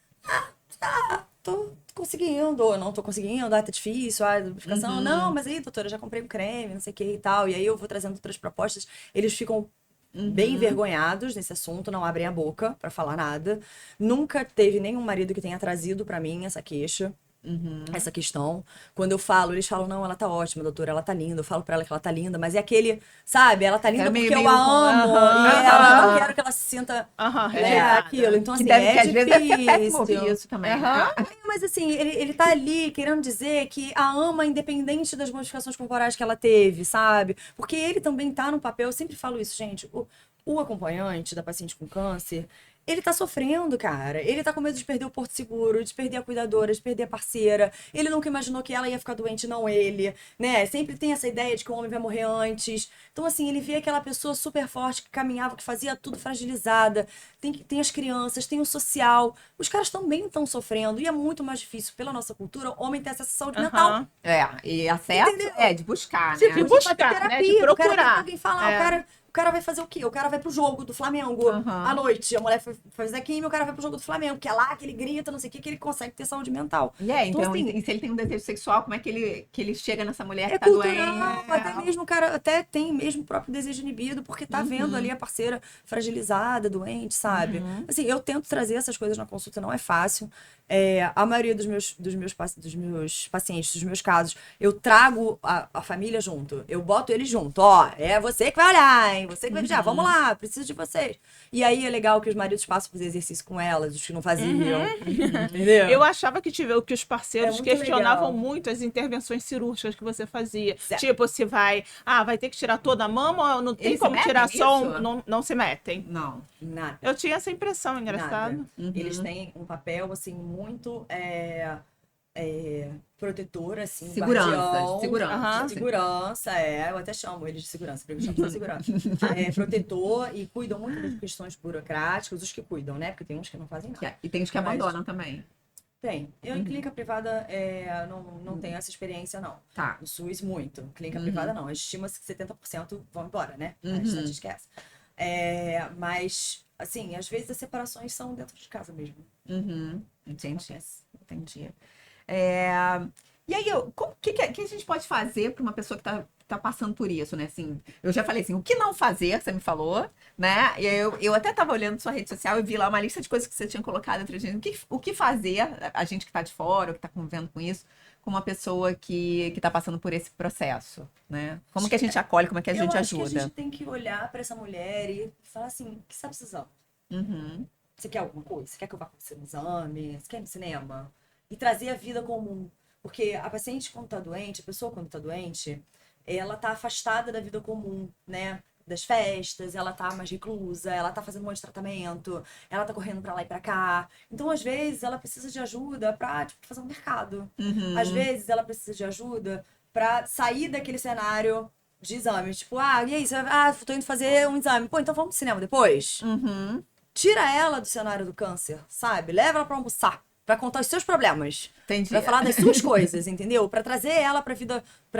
Speaker 3: tô conseguindo, ou não tô conseguindo, tá difícil, lubrificação. Não, mas aí, doutora, eu já comprei um creme, não sei o que e tal. E aí eu vou trazendo outras propostas. Eles ficam bem envergonhados nesse assunto, não abrem a boca pra falar nada. Nunca teve nenhum marido que tenha trazido pra mim essa queixa. Essa questão. Quando eu falo, eles falam, não, ela tá ótima, doutora, ela tá linda. Eu falo pra ela que ela tá linda, mas é aquele, sabe? Ela tá linda porque eu a amo. E ela não quero que ela se sinta aquilo. Então,
Speaker 2: Que
Speaker 3: assim,
Speaker 2: deve, que às
Speaker 3: difícil.
Speaker 2: vezes é péssimo ouvir isso também.
Speaker 3: Mas assim, ele tá ali querendo dizer que a ama independente das modificações corporais que ela teve, sabe? Porque ele também tá no papel, eu sempre falo isso, gente, o acompanhante da paciente com câncer, ele tá sofrendo, cara. Ele tá com medo de perder o porto seguro, de perder a cuidadora, de perder a parceira. Ele nunca imaginou que ela ia ficar doente, não ele, né? Sempre tem essa ideia de que o homem vai morrer antes. Então, assim, ele vê aquela pessoa super forte que caminhava, que fazia tudo fragilizada. Tem as crianças, tem o social. Os caras também estão sofrendo. E é muito mais difícil, pela nossa cultura, o homem ter acesso à saúde mental.
Speaker 2: E acesso
Speaker 3: Entendeu?
Speaker 2: de buscar,
Speaker 4: De
Speaker 2: né?
Speaker 4: buscar,
Speaker 3: Fazer
Speaker 4: né?
Speaker 3: terapia,
Speaker 4: De
Speaker 3: o cara quer que
Speaker 4: procurar.
Speaker 3: alguém falar, o cara vai fazer o quê? O cara vai pro jogo do Flamengo à noite. A mulher foi fazer química, o cara vai pro jogo do Flamengo, que é lá que ele grita, não sei o que ele consegue ter saúde mental.
Speaker 2: Então,
Speaker 3: assim,
Speaker 2: e se ele tem um desejo sexual, como é que ele chega nessa mulher que tá
Speaker 3: cultural,
Speaker 2: doente?
Speaker 3: até mesmo, cara, até tem mesmo o próprio desejo inibido, porque tá vendo ali a parceira fragilizada, doente, sabe? Assim, eu tento trazer essas coisas na consulta, não é fácil. A maioria dos meus pacientes, dos meus casos, eu trago a família junto. Eu boto eles junto. Ó, é você que vai olhar, hein? Você que vai vigiar. Vamos lá, preciso de vocês. E aí é legal que os maridos passam a fazer exercício com elas, os que não faziam. Entendeu?
Speaker 4: Eu achava que os parceiros
Speaker 3: muito
Speaker 4: questionavam
Speaker 3: legal.
Speaker 4: muito as intervenções cirúrgicas que você fazia.
Speaker 3: Certo.
Speaker 4: Tipo, se vai ter que tirar toda a mama ou não tem
Speaker 2: Eles se
Speaker 4: como
Speaker 2: metem
Speaker 4: tirar só
Speaker 2: nisso?
Speaker 4: não se metem.
Speaker 2: Não.
Speaker 3: Nada.
Speaker 4: Eu tinha essa impressão, engraçado.
Speaker 3: Nada. Eles têm um papel, assim, muito protetor, assim, guardião.
Speaker 2: Segurança.
Speaker 3: Segurança, eu até chamo eles de segurança, porque eu chamo de segurança. Protetor e cuidam muito das questões burocráticas, os que cuidam, né? Porque tem uns que não fazem nada.
Speaker 2: E tem os que
Speaker 3: Mas-
Speaker 2: abandonam também.
Speaker 3: Tem. Eu em clínica privada não tenho essa experiência, não.
Speaker 2: Tá.
Speaker 3: No SUS, muito. Clínica privada, não. Estima-se que 70% vão embora, né? A estatística é essa. Mas, assim, às vezes as separações são dentro de casa mesmo.
Speaker 2: Entendi.
Speaker 3: Acontece.
Speaker 2: Entendi. E aí, o que a gente pode fazer para uma pessoa que tá passando por isso, né? Assim, eu já falei assim, o que não fazer, você me falou, né? E eu até tava olhando sua rede social e vi lá uma lista de coisas que você tinha colocado entre a gente. O que fazer, a gente que tá de fora, ou que tá convivendo com isso, com uma pessoa que tá passando por esse processo, né? Como que a gente acolhe, como é que a gente
Speaker 3: Eu acho que a
Speaker 2: ajuda?
Speaker 3: gente tem que olhar pra essa mulher e falar assim, o que você tá precisando? Você quer alguma coisa? Você quer que eu vá com você no exame? Você quer ir no cinema? E trazer a vida comum. Porque a paciente quando tá doente, a pessoa quando tá doente, ela tá afastada da vida comum, né? Das festas, ela tá mais reclusa, ela tá fazendo um monte de tratamento, ela tá correndo pra lá e pra cá. Então, às vezes, ela precisa de ajuda pra, tipo, fazer um mercado. Às vezes, ela precisa de ajuda pra sair daquele cenário de exames. Tipo, e aí? Tô indo fazer um exame. Pô, então vamos pro cinema depois? Tira ela do cenário do câncer, sabe? Leva ela pra almoçar, pra contar os seus problemas.
Speaker 2: Entendi.
Speaker 3: Pra falar das suas coisas, entendeu? Pra trazer ela pra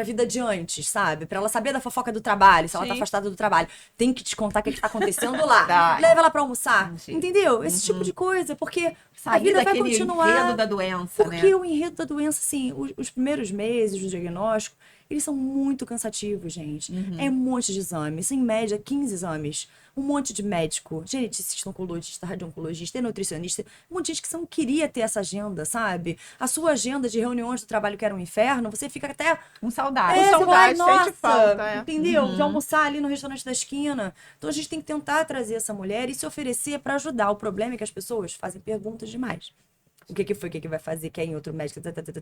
Speaker 3: vida de antes, sabe? Pra ela saber da fofoca do trabalho, se ela tá
Speaker 4: Sim.
Speaker 3: afastada do trabalho. Tem que te contar o que tá acontecendo lá.
Speaker 2: Tá.
Speaker 3: Leva ela pra almoçar,
Speaker 2: Entendi.
Speaker 3: entendeu? Esse tipo de coisa, porque a
Speaker 2: Sair
Speaker 3: vida vai
Speaker 2: daquele
Speaker 3: continuar.
Speaker 2: enredo da doença, né?
Speaker 3: Porque o enredo da doença, assim, os primeiros meses do diagnóstico, eles são muito cansativos, gente. É um monte de exames, em média 15 exames. Um monte de médico, geneticista, oncologista, radioncologista, nutricionista, um monte de gente que queria ter essa agenda, sabe? A sua agenda de reuniões do trabalho que era um inferno, você fica até...
Speaker 2: Com saudade.
Speaker 3: você fala,
Speaker 4: saudade,
Speaker 3: nossa,
Speaker 4: sente falta,
Speaker 3: entendeu? De almoçar ali no restaurante da esquina. Então a gente tem que tentar trazer essa mulher e se oferecer para ajudar. O problema é que as pessoas fazem perguntas demais. O que foi, o que vai fazer, quem outro médico...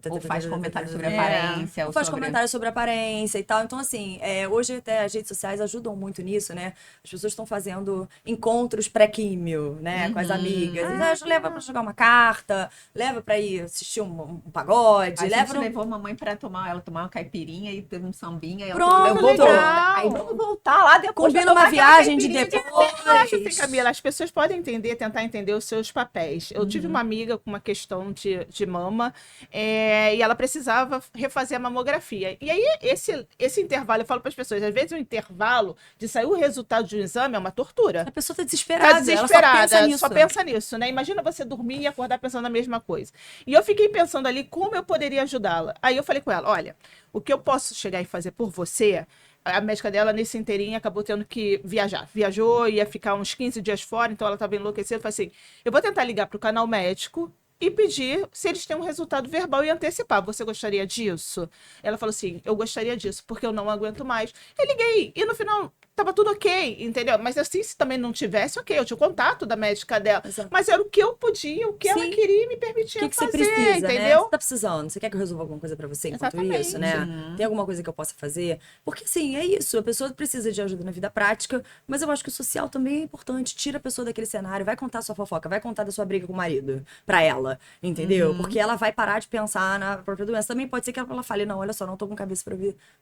Speaker 2: Ou faz comentário sobre aparência.
Speaker 3: Ou faz comentários sobre aparência e tal. Então, assim, hoje até as redes sociais ajudam muito nisso, né? As pessoas estão fazendo encontros pré-químio, né? Com as amigas. Leva pra jogar uma carta, leva pra ir assistir um pagode.
Speaker 2: A
Speaker 3: leva
Speaker 2: gente levou a mamãe pra tomar uma caipirinha e teve um sambinha. E ela
Speaker 3: Pronto,
Speaker 2: levou
Speaker 4: legal.
Speaker 2: Aí vamos voltar lá depois.
Speaker 3: Combina
Speaker 2: pra tomar
Speaker 3: uma
Speaker 2: aquela
Speaker 3: viagem de
Speaker 2: caipirinha
Speaker 3: depois.
Speaker 4: Eu acho assim, Camila, as pessoas podem tentar entender os seus papéis. Eu tive uma amiga com uma questão de mama e ela precisava refazer a mamografia. E aí, esse intervalo, eu falo para as pessoas, às vezes o intervalo de sair o resultado de um exame é uma tortura.
Speaker 3: A pessoa tá desesperada.
Speaker 4: Tá desesperada,
Speaker 3: ela
Speaker 4: só pensa nisso, né? Imagina você dormir e acordar pensando na mesma coisa. E eu fiquei pensando ali como eu poderia ajudá-la. Aí eu falei com ela, olha, o que eu posso chegar e fazer por você... A médica dela, nesse inteirinho, acabou tendo que viajar. Viajou, ia ficar uns 15 dias fora, então ela estava enlouquecida. Eu falei assim, eu vou tentar ligar para o canal médico e pedir se eles têm um resultado verbal e antecipar. Você gostaria disso? Ela falou assim, eu gostaria disso, porque eu não aguento mais. Eu liguei, e no final... Tava tudo ok, entendeu? Mas assim, se também não tivesse, ok, eu tinha o contato da médica dela.
Speaker 3: Exato.
Speaker 4: Mas era o que eu podia, o que ela
Speaker 3: Sim.
Speaker 4: queria e me permitia
Speaker 3: O que
Speaker 4: fazer,
Speaker 3: você precisa, né?
Speaker 4: entendeu?
Speaker 3: Você tá precisando? Você quer que eu resolva alguma coisa pra você enquanto
Speaker 4: Exatamente.
Speaker 3: isso, né? Tem alguma coisa que eu possa fazer? Porque, assim, é isso. A pessoa precisa de ajuda na vida prática, mas eu acho que o social também é importante. Tira a pessoa daquele cenário, vai contar a sua fofoca, vai contar da sua briga com o marido pra ela, entendeu? Porque ela vai parar de pensar na própria doença. Também pode ser que ela fale, não, olha só, não tô com cabeça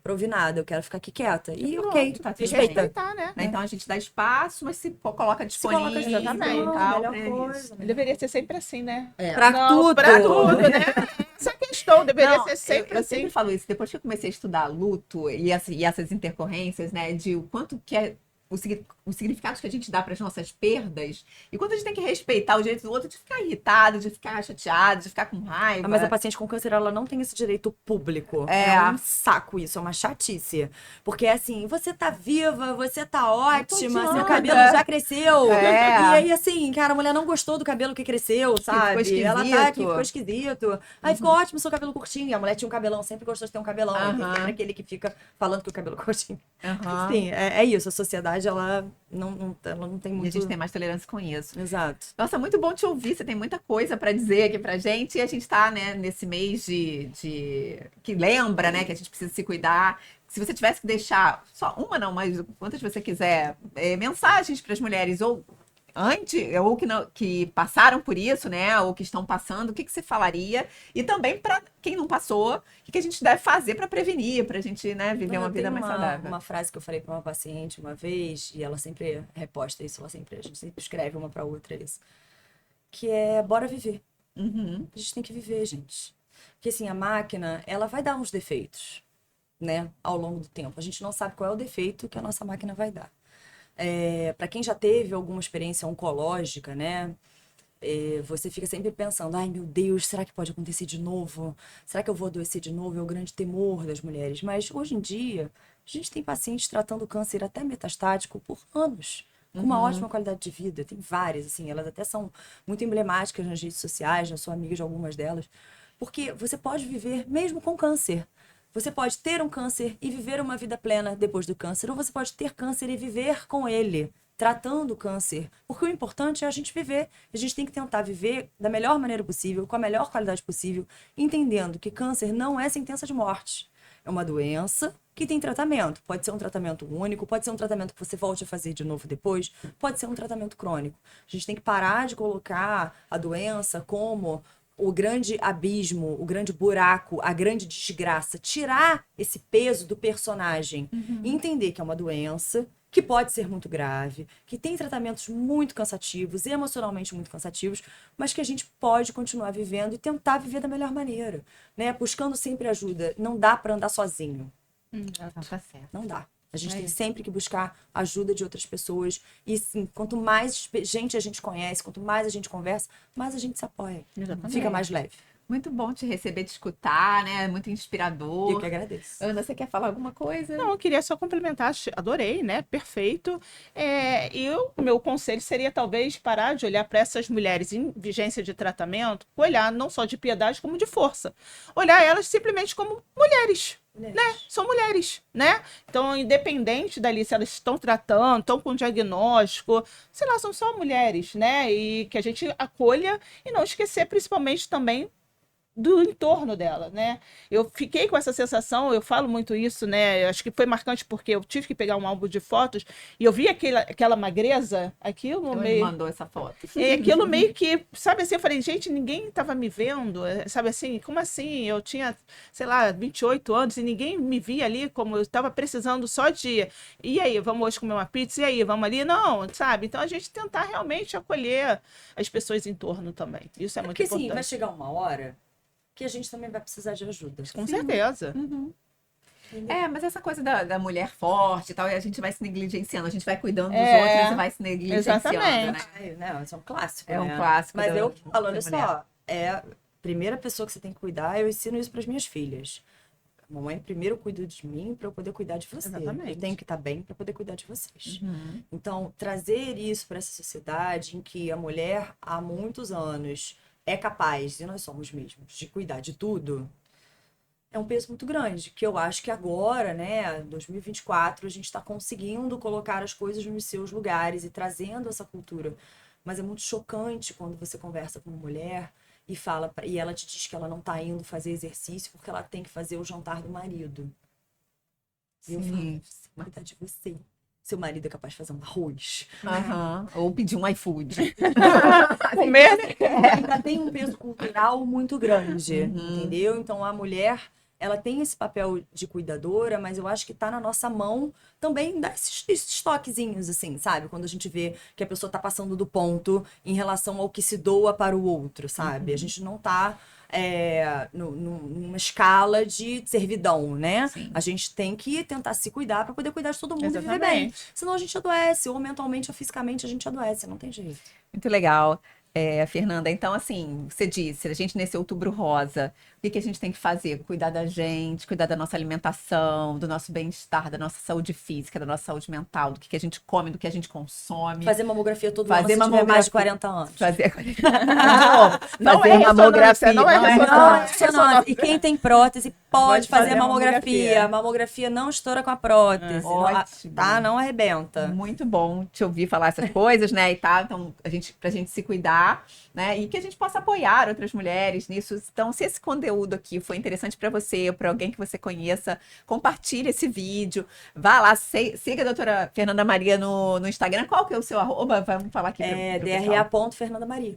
Speaker 3: pra ouvir nada, eu quero ficar aqui quieta. E ok,
Speaker 2: tá tudo
Speaker 3: respeita.
Speaker 4: Respeitar, né?
Speaker 2: Então a gente dá espaço, mas se coloca disponível.
Speaker 3: coloca
Speaker 4: exatamente,
Speaker 2: e tal,
Speaker 3: melhor
Speaker 2: é
Speaker 3: coisa.
Speaker 2: isso.
Speaker 4: Deveria ser sempre assim, né?
Speaker 3: Pra
Speaker 4: Não,
Speaker 3: tudo.
Speaker 4: pra tudo, né? Essa é a questão, deveria
Speaker 2: Não,
Speaker 4: ser sempre
Speaker 2: eu
Speaker 4: assim.
Speaker 2: sempre falo isso. Depois que eu comecei a estudar luto e essas intercorrências, né, de o quanto que é os significados que a gente dá para as nossas perdas, e quando a gente tem que respeitar o direito do outro de ficar irritado, de ficar chateado, de ficar com raiva.
Speaker 3: Mas a paciente com câncer, ela não tem esse direito público.
Speaker 2: É.
Speaker 3: É um saco isso, é uma chatice. Porque assim, você tá viva, você tá ótima, seu
Speaker 2: adianta.
Speaker 3: cabelo já cresceu.
Speaker 2: É.
Speaker 3: E aí, assim, cara, a mulher não gostou do cabelo que cresceu, sabe?
Speaker 2: ficou
Speaker 3: Ela tá
Speaker 2: esquisito.
Speaker 3: aqui, ficou esquisito. Aí ficou ótimo seu cabelo curtinho. E a mulher tinha um cabelão, sempre gostou de ter um cabelão. Aí tem
Speaker 2: Aham.
Speaker 3: sempre aquele que fica falando que o cabelo é curtinho.
Speaker 2: Aham.
Speaker 3: Sim, é isso. A sociedade, ela não tem
Speaker 2: E a
Speaker 3: muito...
Speaker 2: gente tem mais tolerância com isso.
Speaker 3: Exato.
Speaker 2: Nossa, muito bom te ouvir. Você tem muita coisa para dizer aqui pra gente. E a gente tá, né, nesse mês que lembra, né, que a gente precisa se cuidar. Se você tivesse que deixar só uma, não, mas quantas você quiser, mensagens para as mulheres ou ou que, não, que passaram por isso, né, ou que estão passando, o que você falaria? E também para quem não passou, o que a gente deve fazer para prevenir, para a gente, né, viver uma vida mais saudável.
Speaker 3: Uma frase que eu falei para uma paciente uma vez, e ela sempre reposta isso, a gente sempre escreve uma para outra isso, que é bora viver.
Speaker 2: Uhum.
Speaker 3: A gente tem que viver, gente. Porque assim, a máquina, ela vai dar uns defeitos, né, ao longo do tempo. A gente não sabe qual é o defeito que a nossa máquina vai dar. Para quem já teve alguma experiência oncológica, né, você fica sempre pensando, ai meu Deus, será que pode acontecer de novo? Será que eu vou adoecer de novo? É o grande temor das mulheres. Mas hoje em dia, a gente tem pacientes tratando câncer até metastático por anos, com uma ótima qualidade de vida. Tem várias, assim, elas até são muito emblemáticas nas redes sociais, eu sou amiga de algumas delas. Porque você pode viver mesmo com câncer. Você pode ter um câncer e viver uma vida plena depois do câncer, ou você pode ter câncer e viver com ele, tratando o câncer. Porque o importante é a gente viver. A gente tem que tentar viver da melhor maneira possível, com a melhor qualidade possível, entendendo que câncer não é sentença de morte. É uma doença que tem tratamento. Pode ser um tratamento único, pode ser um tratamento que você volte a fazer de novo depois, pode ser um tratamento crônico. A gente tem que parar de colocar a doença como o grande abismo, o grande buraco, a grande desgraça. Tirar esse peso do personagem e entender que é uma doença que pode ser muito grave, que tem tratamentos muito cansativos, emocionalmente muito cansativos, mas que a gente pode continuar vivendo e tentar viver da melhor maneira, né? Buscando sempre ajuda. Não dá para andar sozinho.
Speaker 2: Tá certo.
Speaker 3: Não dá. A gente tem sempre que buscar ajuda de outras pessoas. E sim, quanto mais gente a gente conhece, quanto mais a gente conversa, mais a gente se apoia.
Speaker 4: Exatamente.
Speaker 3: Fica mais leve.
Speaker 2: Muito bom te receber, te escutar, né? Muito inspirador.
Speaker 3: Eu que agradeço.
Speaker 2: Ana, você quer falar alguma coisa?
Speaker 4: Não, eu queria só complementar, adorei, né? Perfeito. E o meu conselho seria talvez parar de olhar para essas mulheres em vigência de tratamento, olhar não só de piedade, como de força. Olhar elas simplesmente como mulheres. Né? São mulheres, né? Então, independente dali se elas estão tratando, estão com diagnóstico, sei lá, são só mulheres, né? E que a gente acolha e não esquecer principalmente também do entorno dela, né? Eu fiquei com essa sensação, eu falo muito isso, né? Eu acho que foi marcante porque eu tive que pegar um álbum de fotos e eu vi aquela magreza, aquilo
Speaker 2: Ela me
Speaker 4: meio...
Speaker 2: mandou essa foto.
Speaker 4: E aquilo meio que, sabe assim, eu falei, gente, ninguém tava me vendo, sabe assim, como assim? Eu tinha, sei lá, 28 anos e ninguém me via ali como eu tava precisando só de, e aí, vamos hoje comer uma pizza, e aí, vamos ali? Não, sabe? Então a gente tentar realmente acolher as pessoas em torno também. Isso é muito
Speaker 3: Porque
Speaker 4: importante.
Speaker 3: sim, vai chegar uma hora que a gente também vai precisar de ajuda.
Speaker 4: Com certeza.
Speaker 2: Mas essa coisa da mulher forte e tal, e a gente vai se negligenciando, a gente vai cuidando dos
Speaker 4: É,
Speaker 2: outros e vai se negligenciando,
Speaker 4: exatamente.
Speaker 2: né?
Speaker 3: Isso é um clássico,
Speaker 2: É um
Speaker 3: né?
Speaker 2: clássico
Speaker 3: Mas
Speaker 2: da-
Speaker 3: eu falo, olha
Speaker 2: da mulher.
Speaker 3: só, a primeira pessoa que você tem que cuidar, eu ensino isso para as minhas filhas. Mamãe primeiro cuida de mim para eu poder cuidar de você.
Speaker 4: Exatamente.
Speaker 3: Eu tenho que estar bem para poder cuidar de vocês.
Speaker 2: Uhum.
Speaker 3: Então, trazer isso para essa sociedade em que a mulher, há muitos anos, é capaz, e nós somos mesmos, de cuidar de tudo, é um peso muito grande. Que eu acho que agora, né, 2024, a gente está conseguindo colocar as coisas nos seus lugares e trazendo essa cultura. Mas é muito chocante quando você conversa com uma mulher e e ela te diz que ela não está indo fazer exercício porque ela tem que fazer o jantar do marido. E eu falo,
Speaker 2: Sim.
Speaker 3: você cuidar de você. Seu marido é capaz de fazer um arroz.
Speaker 2: Aham. Ou pedir um iFood.
Speaker 4: Comer,
Speaker 3: Ainda tem um peso cultural muito grande,
Speaker 2: Uhum.
Speaker 3: entendeu? Então a mulher, ela tem esse papel de cuidadora, mas eu acho que tá na nossa mão também dar esses toquezinhos, assim, sabe? Quando a gente vê que a pessoa tá passando do ponto em relação ao que se doa para o outro, sabe? A gente não tá numa escala de servidão, né?
Speaker 2: Sim.
Speaker 3: A gente tem que tentar se cuidar para poder cuidar de todo mundo e viver bem.
Speaker 4: Exatamente.
Speaker 3: Senão a gente adoece, ou mentalmente ou fisicamente a gente adoece, não tem jeito.
Speaker 2: Muito legal, Fernanda. Então, assim, você disse, a gente nesse Outubro Rosa, o que que a gente tem que fazer? Cuidar da gente, cuidar da nossa alimentação, do nosso bem-estar, da nossa saúde física, da nossa saúde mental, do que a gente come, do que a gente consome.
Speaker 3: Fazer mamografia todo
Speaker 2: Fazer
Speaker 3: ano se tiver mais de
Speaker 2: mamografia.
Speaker 3: 40 anos.
Speaker 2: Fazer,
Speaker 4: Não
Speaker 2: fazer
Speaker 4: é ressonância,
Speaker 2: mamografia.
Speaker 4: não é ressonância.
Speaker 3: Não, e quem tem prótese pode fazer
Speaker 4: fazer
Speaker 3: mamografia. A mamografia não estoura com a prótese.
Speaker 2: Ótimo.
Speaker 3: Tá? Não arrebenta.
Speaker 2: Muito bom te ouvir falar essas coisas, né? E tá, então, pra gente se cuidar, né? E que a gente possa apoiar outras mulheres nisso. Então, se esse conteúdo aqui foi interessante para você, para alguém que você conheça, compartilhe esse vídeo. Vá lá, siga a doutora Fernanda Maria no Instagram. Qual que é o seu arroba? Vamos falar aqui pro pessoal.
Speaker 3: DRA.Fernanda Maria.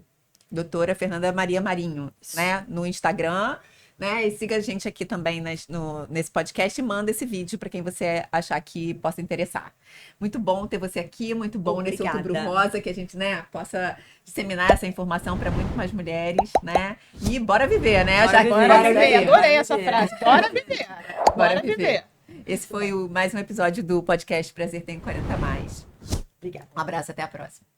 Speaker 2: Doutora Fernanda Maria Marinho, né? No Instagram. Né? E siga a gente aqui também nesse podcast e manda esse vídeo para quem você achar que possa interessar. Muito bom ter você aqui, muito bom nesse Outubro Rosa, que a gente, né, possa disseminar essa informação para muito mais mulheres, né? E bora viver, né?
Speaker 4: Bora viver. Adorei essa frase. Bora viver.
Speaker 2: Bora viver. Esse foi mais um episódio do podcast Prazer Tem 40 Mais.
Speaker 3: Obrigada.
Speaker 2: Um abraço, até a próxima.